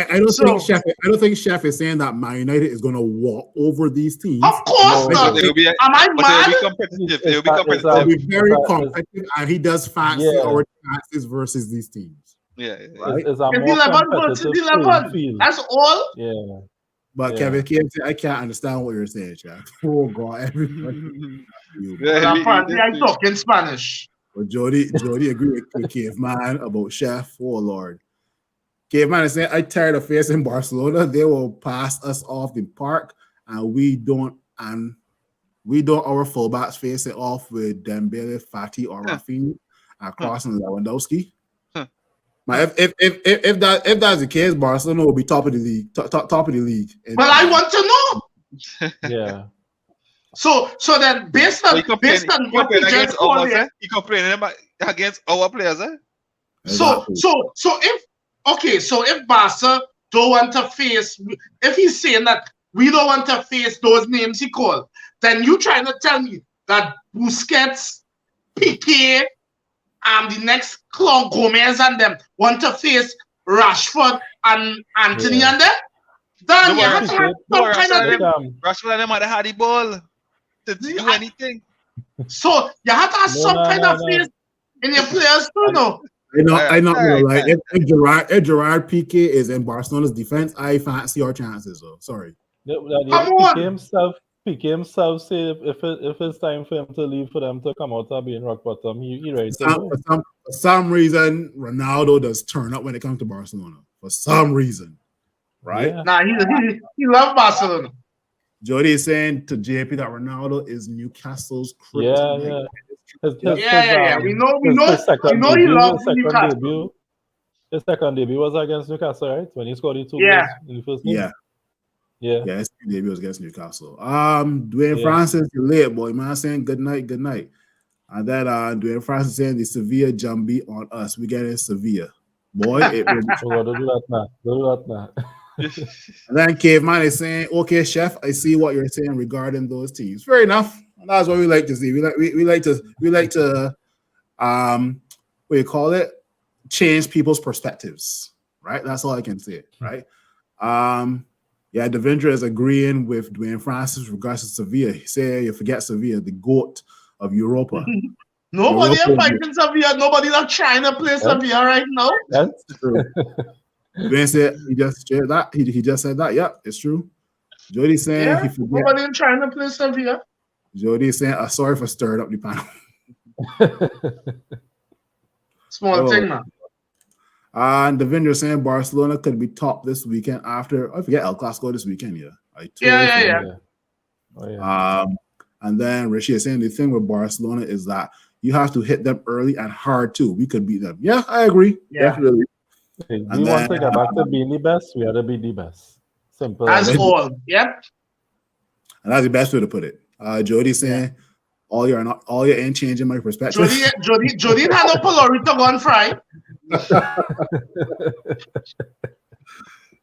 I don't think Chef is saying that Man United is going to walk over these teams. Of course not. Am I mad? They'll be competitive. They'll be very competitive, and he does fancy our chances versus these teams. Yeah. Right? It's 11 versus 11. That's all. Yeah. But Kevin, I can't understand what you're saying, Chef. Oh God, everybody. Apparently, I'm talking Spanish. Well, Jody agreed with Caveman about Chef. Oh Lord. Caveman is saying, I'm tired of facing Barcelona. They will pass us off the park, and we don't our fullbacks face it off with Dembele, Fati, or Rafinha, and crossing Lewandowski. But if that's the case, Barcelona will be top of the league. Top of the league. Well, I want to know. Yeah. So then based on what we just called here, you complaining against our players, eh? Exactly. So if Barca don't want to face, if he's saying that we don't want to face those names he called, then you trying to tell me that Busquets, Piqué, the next Claude Gomez and them want to face Rashford and Anthony and them? Then you have to have some kind of Rashford and them had a hardy ball to do anything. So you have to have some kind of faith in your players too, no? I know. Like if Gerard Piqué is in Barcelona's defense, I fancy our chances. Though, sorry. Piqué himself say if it's time for him to leave, for them to come out and be in rock bottom, he ready to go. For some reason, Ronaldo does turn up when it comes to Barcelona. For some reason, right? Yeah. Nah, he loves Barcelona. Jody is saying to JP that Ronaldo is Newcastle's kryptonite. Yeah. We know he loves Newcastle. His second debut was against Newcastle, right? When he scored the 2 goals in the first game. Yeah, his debut was against Newcastle. Dwayne Francis, you're late, boy. Man saying good night. And then Dwayne Francis saying the Sevilla Jambi on us. We get in Sevilla. Boy, it was don't do that now. And then Caveman is saying, okay, Chef, I see what you're saying regarding those teams. Fair enough. And that's what we like to see. We like to what do you call it? Change people's perspectives, right? That's all I can say, right? Devendra is agreeing with Dwayne Francis with regards to Sevilla. He said, you forget Sevilla, the GOAT of Europa. Nobody is fighting Sevilla. Nobody's not trying to play Sevilla right now. That's true. Dwayne said he just shared that. He just said that. Yeah, it's true. Jody saying he forget. Nobody trying to play Sevilla. Jody is saying, sorry for stirring up the panel. Small thing, man. And Devendra saying Barcelona could be top this weekend after I forget El Clasico this weekend. And then Rishi is saying the thing with Barcelona is that you have to hit them early and hard too. We could beat them. Yeah, I agree. Definitely. We want to get back to being the best. We have to be the best. Simple. That's all. Yep. And that's the best way to put it. Jody saying all you're ain't changing my perspective. Jody had no Polaroid to go and fry.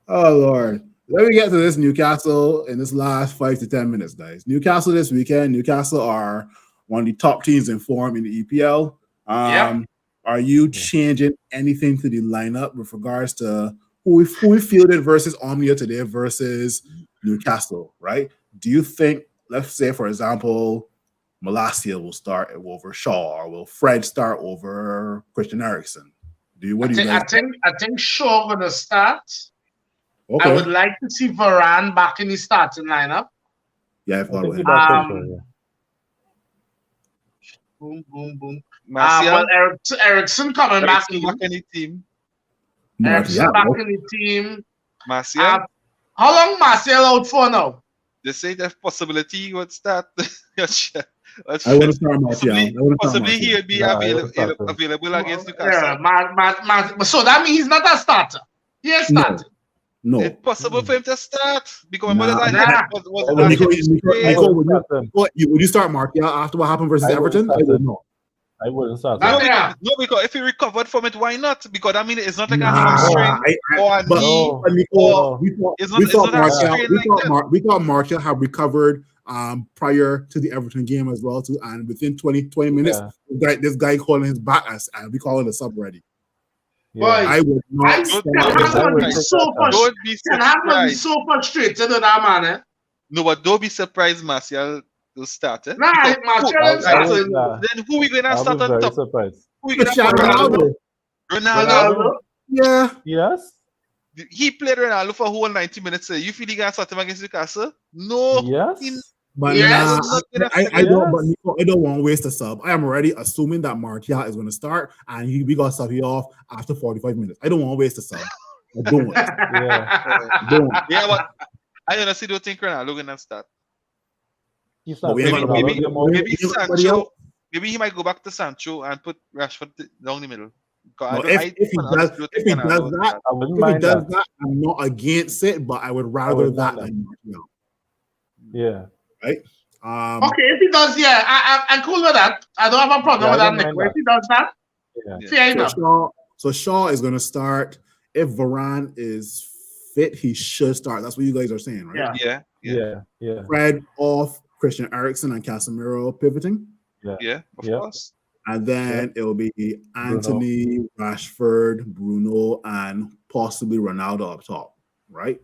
Oh Lord. Let me get to this Newcastle in this last 5 to 10 minutes, guys. Newcastle this weekend. Newcastle are one of the top teams in form in the EPL. Are you changing anything to the lineup with regards to who we fielded versus Omonia today versus Newcastle, right? Do you think, let's say, for example, Malacia will start over Shaw, or will Fred start over Christian Eriksen? I think Shaw gonna start. Okay. I would like to see Varane back in the starting lineup. Yeah, Boom, boom, boom. Martial, Well, Ericsson coming back in. back in the team. Ericsson back Martial. in the team. Martial, How long Martial out for now? they say there's possibility he would start. I want to start Martial. Possibly he'll be Nah, I wouldn't start him. available against Newcastle. Yeah, so that means he's not a starter. He ain't starting. No. It's possible for him to start because Nah, remember nah. that But Nico, would you start Martial after what happened versus I wouldn't Everton? I start don't him. know. I wouldn't start Nah, him. yeah. No, because if he recovered from it, why not? Because I mean, it's not like a Nah, hamstring or a but knee. Nico, or we thought it's not a strain like that. we thought Martial had recovered prior to the Everton game as well too, and within 20 minutes, this guy calling his back us, and we call it a sub ready. Boy, I would not. Don't be surprised. So frustrated with that man, eh? No, but don't be surprised, Martial will start. Eh? Nah, Because Martial is starting. then who we gonna I'll start be on very top? surprised. Who we gonna Cristiano put Ronaldo. Ronaldo. Yeah. Yes. He played Ronaldo for a whole 90 minutes. You feel he gonna start him against Newcastle? No. Yes. But Yes. I don't. But Nico, I don't want to waste a sub. I am already assuming that Martial is going to start, and we got to sub you off after 45 minutes. I don't want to waste a sub. I don't. Yeah, but I honestly don't think Ronaldo gonna start. He's But not we ain't playing gonna- Ronaldo. Maybe Anybody Sancho. else? Maybe he might go back to Sancho and put Rashford down the middle. No, if he does that, I'm not against it, but I would rather would that not. than Martial. Yeah. Right? Okay, if he does, yeah, I'm cool with that. I don't have a problem Yeah, with I that, don't Nick. mind But if that. he does that, Yeah. fair enough. So Shaw is going to start. If Varane is fit, he should start. That's what you guys are saying, right? Yeah. Yeah. Fred off, Christian Eriksen and Casemiro pivoting. Yeah, of Yeah. course. And then it'll be Anthony, Rashford, Bruno, and possibly Ronaldo up top, right?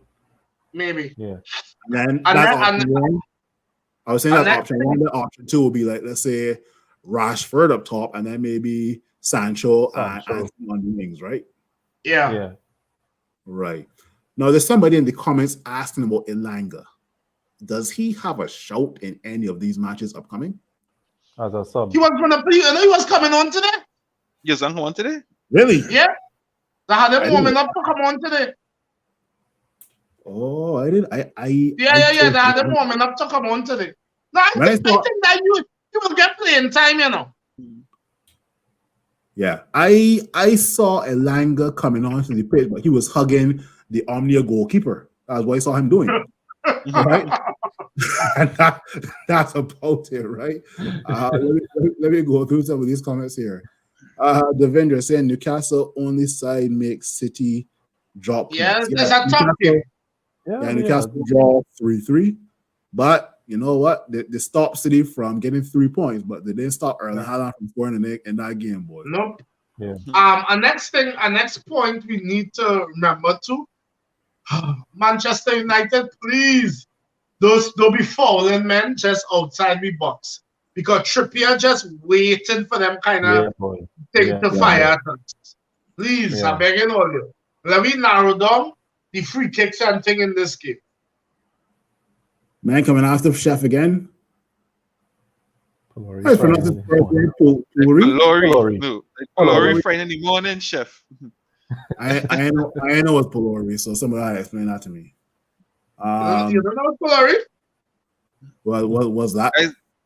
Maybe. Yeah. And then And that's then- option one. I was saying and that's then- option one. Then option two will be like, let's say, Rashford up top, and then maybe Sancho. And Anthony on the wings, right? Yeah. Yeah. Right. Now, there's somebody in the comments asking about Elanga. Does he have a shout in any of these matches upcoming? As a sub. He was gonna play. You know, he was coming on today. You sang one today? Really? Yeah. They had I him warming up to come on today. Oh, I didn't. Yeah. They had him warming up to come on today. No, I think that you will get playing time, you know. Yeah, I saw Elanga coming onto the pitch, but he was hugging the Omonia goalkeeper. That's what I saw him doing. Right? And that's about it, right? Let me go through some of these comments here. Devendra saying Newcastle only side makes City drop. Yeah, points. it's a tough game. Yeah, Newcastle draw 3-3. But you know what? They stopped City from getting 3 points, but they didn't stop Erling Haaland from scoring in that game, boy. Nope. Yeah. A next point we need to remember too. Manchester United, please, don't be fouling men just outside the box, because Trippier just waiting for them kind of thing to fire at us. Please, I'm begging all you. Let me narrow down the free kicks and thing in this game. Man coming after Chef again. Glory Friday in the morning, Chef. I know what's Polori, so somebody explain that to me. You don't know Polori? What was that?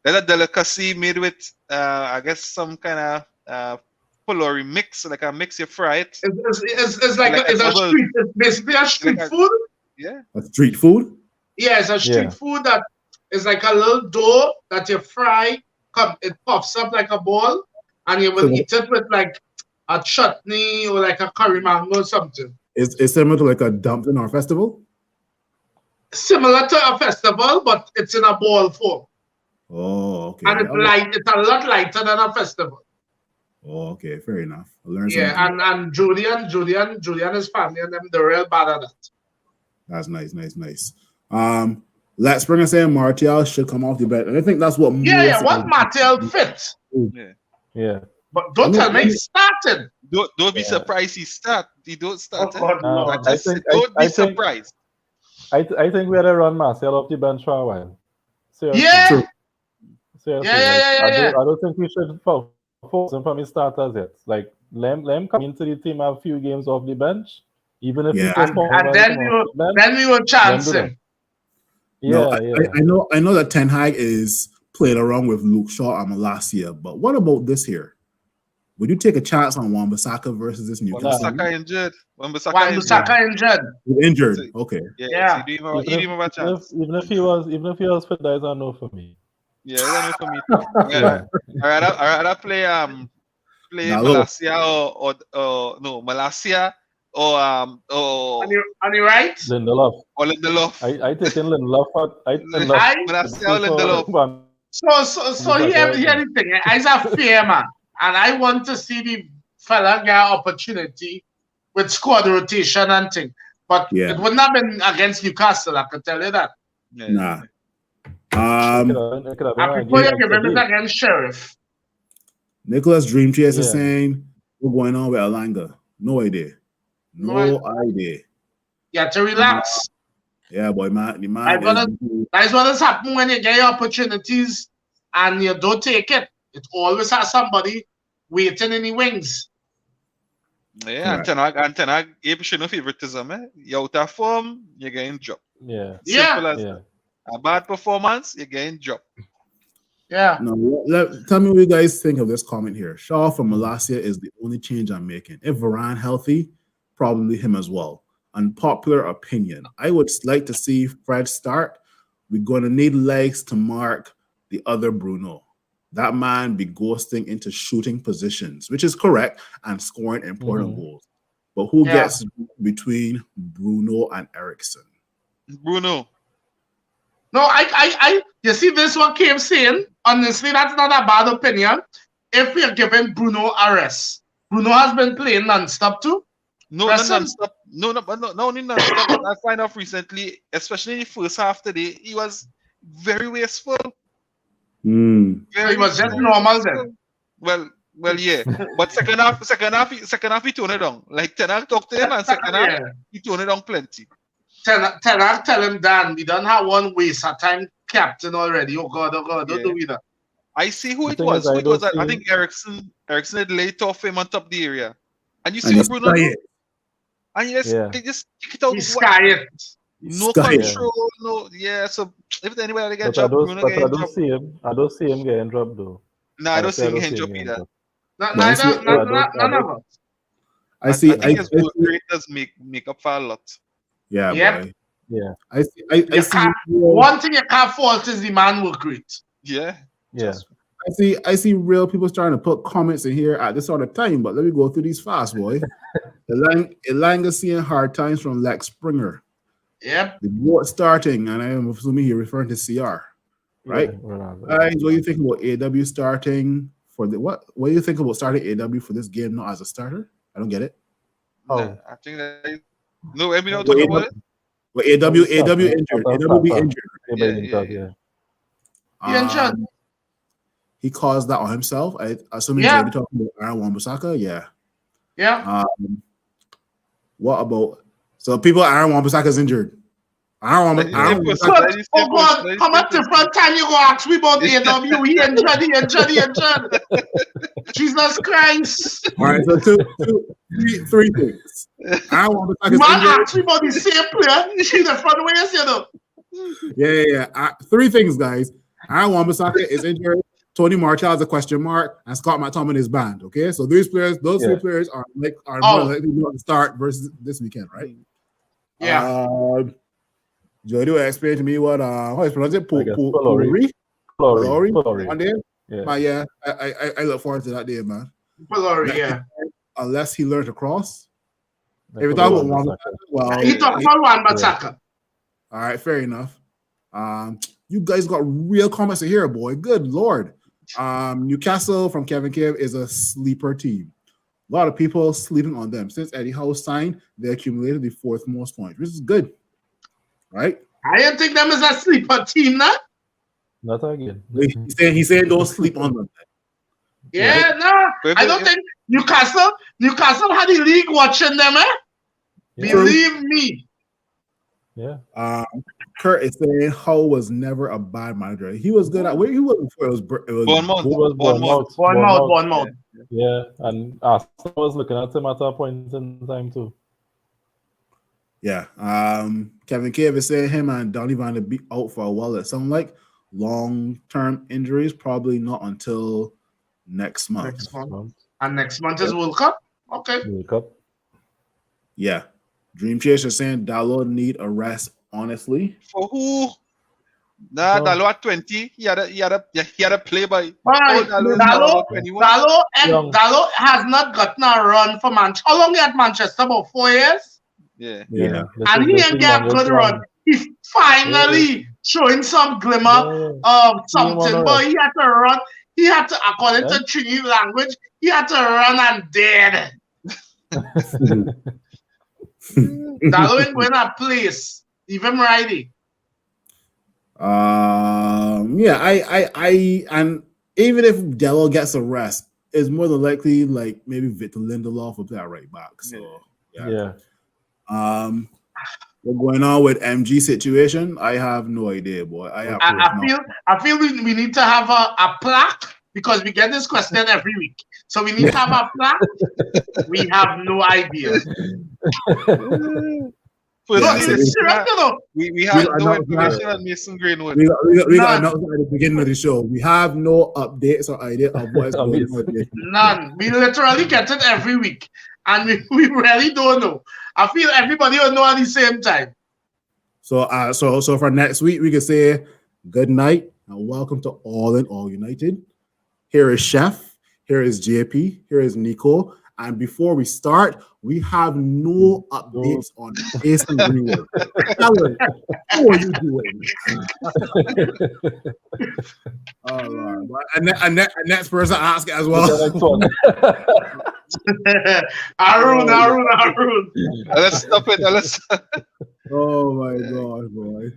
There's a delicacy made with, I guess, some kind of Polori mix, like a mix you fry it. It's like it's basically a street food. Yeah. A street food? Yeah, it's a street food that is like a little dough that you fry. It puffs up like a ball, and you will eat it with like a chutney or like a curry mango or something. It's similar to like a dumpling or festival? Similar to a festival, but it's in a ball form. Oh, okay. And it's a lot lighter than a festival. Oh, okay, fair enough. I learned something. And Julian, his family, and them, they're real bad at that. That's nice. Let's bring us in. Martial should come off the bench, and I think that's what. What Martial fits. Yeah. But don't tell me he's starting. Don't be surprised he start. He don't start. Don't be surprised. I think we had to run Martial off the bench for a while. Seriously. Yeah. Seriously, Yeah. I don't think we should focus him from his starters yet. Like, let him come into the team, have a few games off the bench, even if he Yeah. performs And well, then come off the bench, we will chance do that. him. No, Yeah. I know that Ten Hag is playing around with Luke Shaw and Malacia, but what about this here? Would you take a chance on Wan-Bissaka versus this Newcastle? Wan-Bissaka injured. Wan-Bissaka injured. Injured. Okay. Yeah. So you do him a chance. Even if he was fit, that is a no for me. Yeah, it's a no for me too. Yeah. I rather play Malacia or Malacia or On the right? Lindelof. or Lindelof. I take in Lindelof. Malacia or Lindelof. So here the thing. I's a fair man, and I want to see the fella get opportunity with squad rotation and thing. But it wouldn't have been against Newcastle, I can tell you that. Yeah. Nah. I prefer you give him it against Sheriff. Nicholas Dream Chase is saying, what's going on with Alanga? No idea. No idea. You have to relax. Yeah, boy, man. The man that's what has happened when you get your opportunities and you don't take it. It always has somebody waiting in the wings. Yeah, and Ten Hag, if you no favoritism, you're out of form, you're getting dropped. Yeah. Simple as that. A bad performance, you're getting dropped. Yeah. No, tell me what you guys think of this comment here. Shaw from Malacia is the only change I'm making. If Varane healthy, probably him as well. Unpopular opinion. I would like to see Fred start. We're going to need legs to mark the other Bruno. That man be ghosting into shooting positions, which is correct, and scoring important goals. But who gets between Bruno and Eriksson? Bruno. No, I you see this one came saying, honestly, that's not a bad opinion. If we're giving Bruno a rest. Bruno has been playing non-stop too. No, not non-stop. No, only non-stop. I find out recently, especially in the first half today, he was very wasteful. He was just normal then. Well, yeah. But second half, he toned it down. Like Ten Hag talked to him, and second half, he toned it down plenty. Ten Hag tell him, Dan, we don't have one waste of time captain already. Oh God, don't do that. I see who it was. I think Eriksson had laid off him on top of the area. And you see what Bruno did? And they just kick it out. No control, no. Yeah, so if anybody get dropped, Bruno get dropped. I don't see him getting dropped though. No, I don't see him getting dropped either. None of us. I think his goal rate does make up for a lot. Yeah, boy. Yeah. I see. One thing you can't fault is the man work rate. Yeah. Yeah. I see real people starting to put comments in here at this sort of time, but let me go through these fast, boy. Elanga seeing hard times from Lex Springer. Yep. The board starting, and I am assuming you're referring to CR, right? Guys, what do you think about AW starting for the what? What do you think about starting AW for this game not as a starter? I don't get it. I think that no, we don't talk about it. But AW injured. AW be injured. Injured. He caused that on himself. I assuming you're talking about Aaron Wan-Bissaka. Yeah. What about? So people, Aaron Wan-Bissaka is injured. Oh God! How much different time you go ask me about AW? He injured. Jesus Christ! All right, so three things. Aaron Wan-Bissaka is injured. Ask me about the same player. He's the front ways, you know. Yeah. Three things, guys. Aaron Wan-Bissaka is injured. Tony Martial is a question mark, and Scott McTominay is banned. Okay, so those three players are more likely to start versus this weekend, right? Yeah. Jody will explain to me what how is pronounced it? Polori. Yeah, I look forward to that day, man. Polori, yeah. Unless he learned to cross. If you talk about Wan-Bissaka, he talked about Wan-Bissaka. All right, fair enough. You guys got real comments to hear, boy. Good Lord. Newcastle from Kevin Cave is a sleeper team. A lot of people sleeping on them. Since Eddie Howe signed, they accumulated the fourth most points, which is good. Right? I don't think them is a sleeper team, now. Not again. He's saying don't sleep on them. Yeah, no. I don't think Newcastle had the league watching them, Believe me. Yeah. Kurt is saying Hull was never a bad manager. He was good at where he was before. It was Bournemouth. Yeah, and Arsenal was looking at him at a point in time too. Yeah. Kevin Cave is saying him and Donny van der Beek out for a while. It sounds like long-term injuries, probably not until next month. And next month is World Cup? Okay. World Cup. Yeah. Dream Chaser saying Dalot need a rest, honestly. For who? Nah, no. Dalot at 20. He had a play by. Dalot has not gotten a run for Manchester. How long he at Manchester? About 4 years? Yeah. And he ain't get a good run. He's finally showing some glimmer of something, but he had to run. He had to, according to Trini language, he had to run and dead. Dalot ain't going to place. Leave him righty. Yeah, I and even if Dalot gets a rest, it's more than likely like maybe Victor Lindelof will play at right back. So yeah. What's going on with MG situation? I have no idea, boy. I feel we need to have a plaque because we get this question every week. So we need to have a plaque. We have no idea. We have no information on Mason Greenwood. We got announced at the beginning of the show. We have no updates or idea of what is going on. None. We literally get it every week. And we really don't know. I feel everybody will know at the same time. So for next week, we can say good night and welcome to All in All United. Here is Chef. Here is JP. Here is Nico. And before we start, we have no updates on Mason Greenwood. Alan, how are you doing? Oh, Lord. And next person ask as well. Arun. Let's stop it. Oh my God, boy.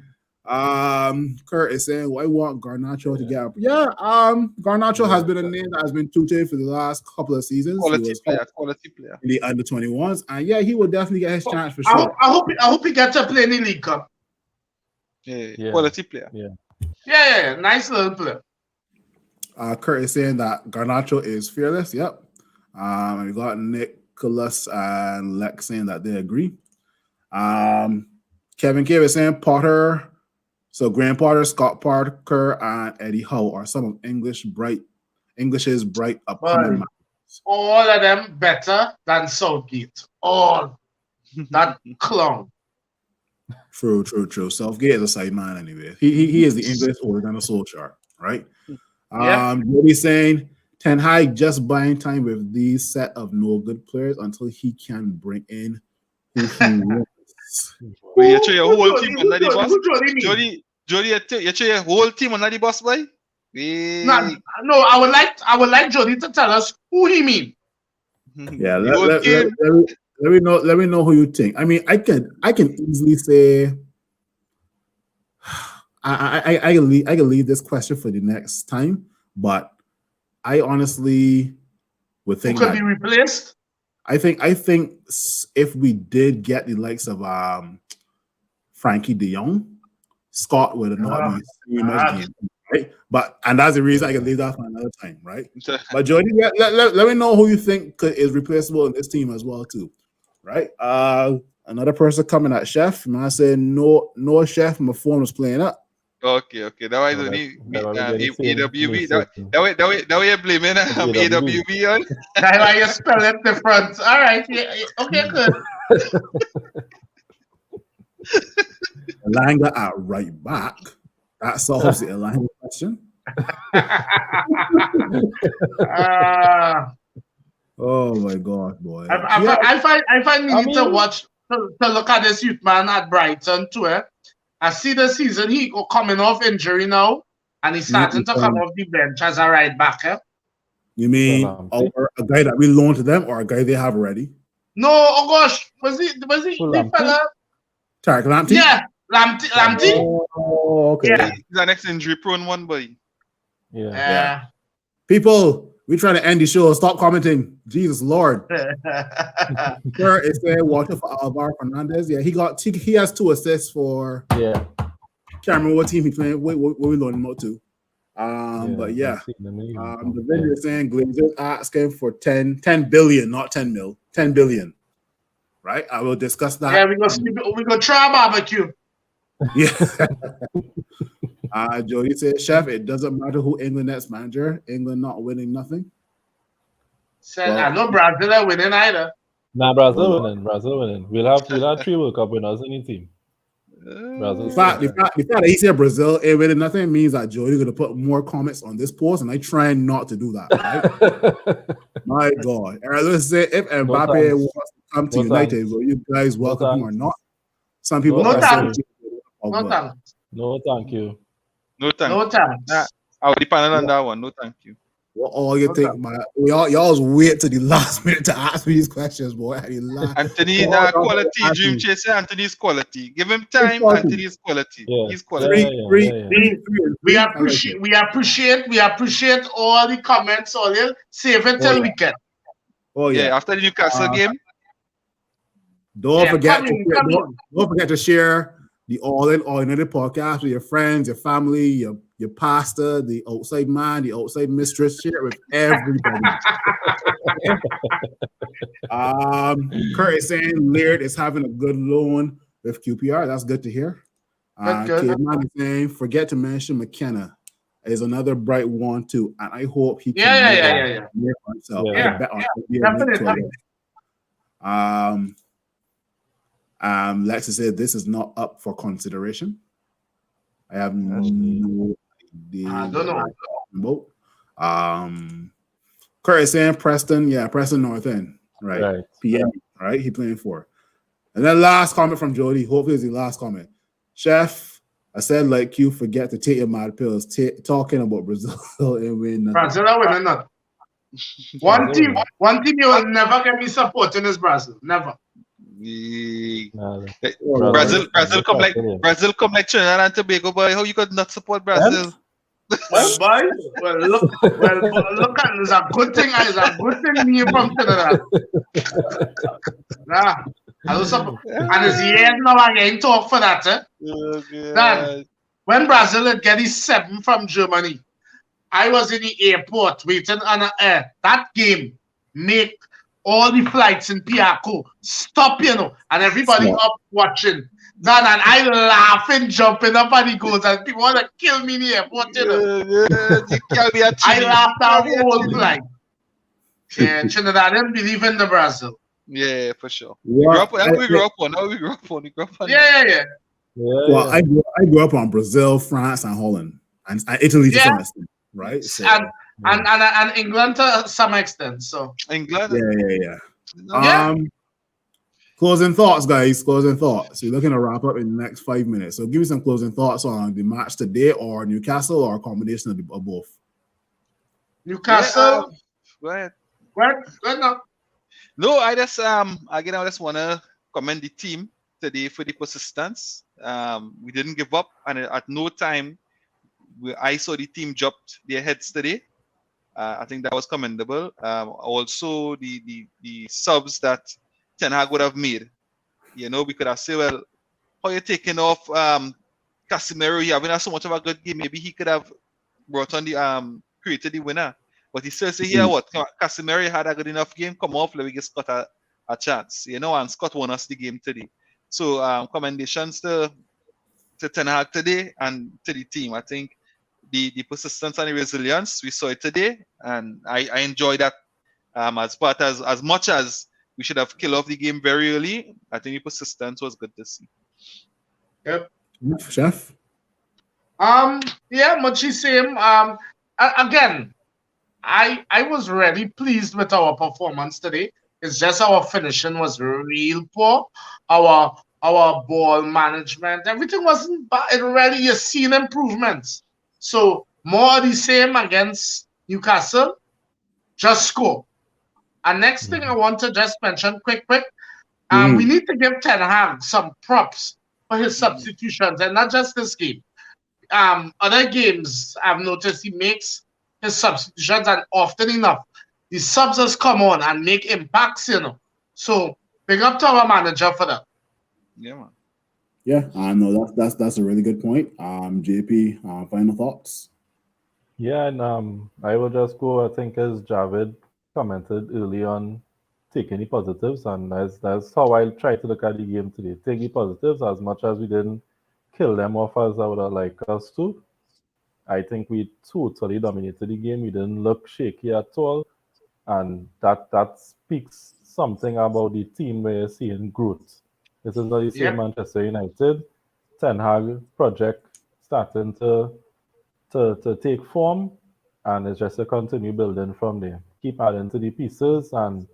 Kurt is saying, "Why want Garnacho to get up?" Yeah, Garnacho has been a name that has been tutored for the last couple of seasons. Quality player in the under 21s, and yeah, he will definitely get his chance for sure. I hope he gets to play in the League Cup. Yeah. Quality player. Yeah, nice little player. Kurt is saying that Garnacho is fearless. Yep. And we got Nicholas and Lex saying that they agree. Kevin Cave is saying Potter. So Graham Potter, Scott Parker, and Eddie Howe are some of English's bright upcoming minds. All of them better than Southgate. All. That clown. True. Southgate is a side man anyway. He is the English Oregon Solskjaer, right? He's saying Ten Hag just buying time with these set of no good players until he can bring in who he wants. Wait, you try your whole team under the boss? Jody, you try your whole team under the boss, boy? No, I would like Jody to tell us who he mean. Yeah, let me know who you think. I mean, I can easily say I can leave this question for the next time, but I honestly would think who could be replaced. I think if we did get the likes of Frankie De Jong, Scott would not be much game, right? And that's the reason I can leave that for another time, right? But Jody, let me know who you think is replaceable in this team as well too, right? Another person coming at Chef. Man, I said no Chef. My phone was playing up. Okay. That was only AWB. That way you're blaming AWB on. That's why you spell it different. All right. Yeah. Okay, good. Elanga at right back. That solves the Elanga question. Oh my God, boy. I find we need to watch to look at this youth man at Brighton too. I see the season he coming off injury now, and he's starting to come off the bench as a right back. You mean a guy that we loaned to them, or a guy they have already? No, oh gosh, was he the fella? Tarek Lamptey? Yeah, Lamptey. Oh, okay. Yeah, he's the next injury-prone one, boy. Yeah. People, we're trying to end the show. Stop commenting. Jesus Lord. Sure, it's there. Water for Alvaro Fernandez. Yeah, he has 2 assists for Can't remember what team he playing. What we loaning him out to. But yeah, the video is saying Glazers asking for 10 billion, not 10 mil, 10 billion. Right? I will discuss that. Yeah, we gonna try barbecue. Yeah. Jody said, Chef, it doesn't matter who England next manager. England not winning nothing. Said I know Brazil are winning either. Nah, Brazil winning. We'll have 3 World Cup winners in the team. The fact that he said Brazil ain't winning nothing means that Jody's gonna put more comments on this post, and I try not to do that. Right? My God. All right, let's say if Mbappe wants to come to United, will you guys welcome him or not? Some people No thanks. No, thank you. No thank No you. thanks. I'll depend on that one. No thank you. What all you think, man? Y'all's wait to the last minute to ask me these questions, boy. Anthony, quality dream chaser. Anthony's quality. Give him time. Anthony's quality. Yeah. He's quality. We appreciate all the comments. All you save it till weekend. Oh yeah. After the Newcastle game. Don't forget to share the All In podcast with your friends, your family, your pastor, the outside man, the outside mistress. Share it with everybody. Kurt is saying Laird is having a good loan with QPR. That's good to hear. Kidman is saying forget to mention McKenna is another bright one too, and I hope he can make himself. Definitely. Lexi said this is not up for consideration. I have no idea. I don't know. Kurt is saying Preston North End, right? PM, right? He playing for. And then last comment from Jody. Hopefully it's the last comment. Chef, I said like you forget to take your mad pills. Talking about Brazil and win. Brazil are winning nothing. One team you will never get me supporting is Brazil. Never. Brazil come like Trinidad and Tobago, boy. How you could not support Brazil? Well, boy, look at it's a good thing. It's a good thing me from Trinidad. Nah, I was support. And it's the end now. I ain't talk for that. Then when Brazil had get his 7 from Germany, I was in the airport waiting on an air. That game make all the flights in Piaco stop, and everybody up watching. Then and I laughing, jumping up at the goals, and people want to kill me in the airport, I laughed that whole flight. Yeah, Trinidad didn't believe in the Brazil. Yeah, for sure. We grew up on. Yeah. Well, I grew up on Brazil, France, and Holland, and Italy to some extent, right? So, and England to some extent. So England. Yeah. Closing thoughts, guys. Closing thoughts. You're looking to wrap up in the next 5 minutes. So give me some closing thoughts on the match today, or Newcastle, or a combination of both. Newcastle. Go ahead. No, I just want to commend the team today for the persistence. We didn't give up, and at no time I saw the team dropped their heads today. I think that was commendable. Also, the subs that Ten Hag would have made. We could have said, well, how you taking off Casemiro? You having so much of a good game. Maybe he could have brought on the created the winner. But he still say, what? Casemiro had a good enough game. Come off, let me give Scott a chance. And Scott won us the game today. So commendations to Ten Hag today and to the team. I think the persistence and the resilience, we saw it today, and I enjoy that as much as we should have killed off the game very early. I think the persistence was good to see. Yep. Chef? Yeah, much the same. Again, I was really pleased with our performance today. It's just our finishing was real poor. Our ball management, everything wasn't bad. It really, you're seeing improvements. So more of the same against Newcastle. Just score. And next thing I want to just mention quick. We need to give Ten Hag some props for his substitutions, and not just this game. Other games I've noticed he makes his substitutions, and often enough the subs has come on and make impacts, So big up to our manager for that. Yeah, man. Yeah, I know that's a really good point. JP, final thoughts. Yeah, and I will just go. I think as Javid commented early on, taking the positives, and that's how I try to look at the game today. Take the positives as much as we didn't kill them off as I would have liked us to. I think we totally dominated the game. We didn't look shaky at all, and that speaks something about the team where you're seeing growth. This is not the same Yep. Manchester United Ten Hag project starting to take form, and it's just to continue building from there. Keep adding to the pieces, and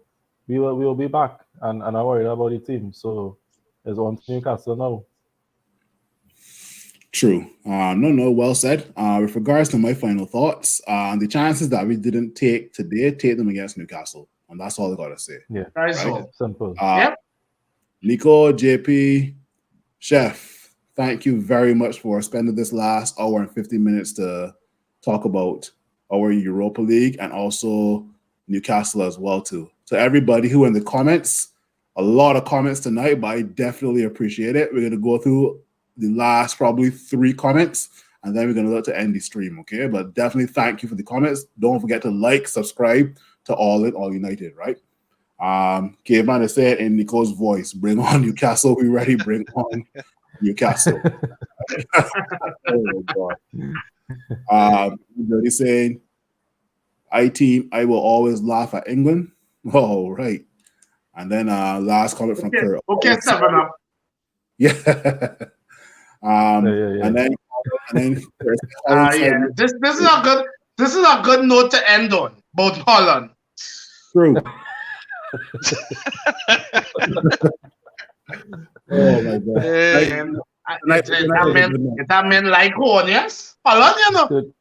we'll be back. And I'm worried about the team. So it's on to Newcastle now. True. No, well said. With regards to my final thoughts, the chances that we didn't take today, take them against Newcastle. And that's all I got to say. Yeah. That's Right. all. Simple. Yep. Nico, JP, Chef, thank you very much for spending this last hour and 50 minutes to talk about our Europa League and also Newcastle as well too. To everybody who in the comments, a lot of comments tonight, but I definitely appreciate it. We're going to go through the last probably 3 comments, and then we're going to look to end the stream, okay? But definitely thank you for the comments. Don't forget to like, subscribe to All In, All United, right? Caveman has said in Nico's voice, bring on Newcastle. We ready, bring on Newcastle. Oh my God. He's saying, I will always laugh at England. Oh, right. And then last comment from Kurt. Okay, 7-up. Yeah. Yeah. And then Yeah. This is a good note to end on. Both Holland. True. Oh my God. That mean like one, yes? Holland, you know. Good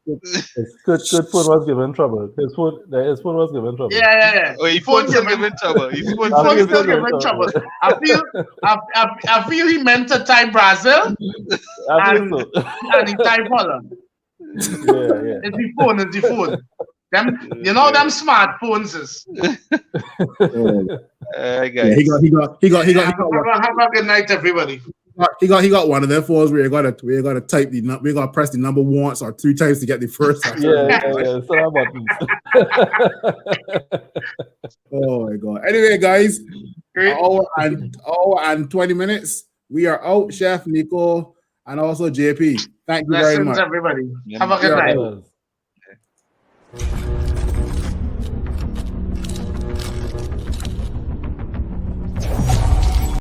foot was given trouble. His foot was given trouble. Yeah. Oh, his phone still giving trouble. His phone Phone still still giving giving trouble. trouble. I feel he meant to type Brazil I think so. and he type Holland. Yeah. It's the phone. Them, you know, them smartphones is. Guys. Yeah, he got Have a good night, everybody. He got one of their phones where you gotta type we gotta press the number once or 3 times to get the first. Yeah. So Oh my God. Anyway, guys, Great. hour and 20 minutes. We are out, Chef, Nico, and also JP. Thank you very Blessings, much. everybody. Yeah, Have a good man. night. Yes.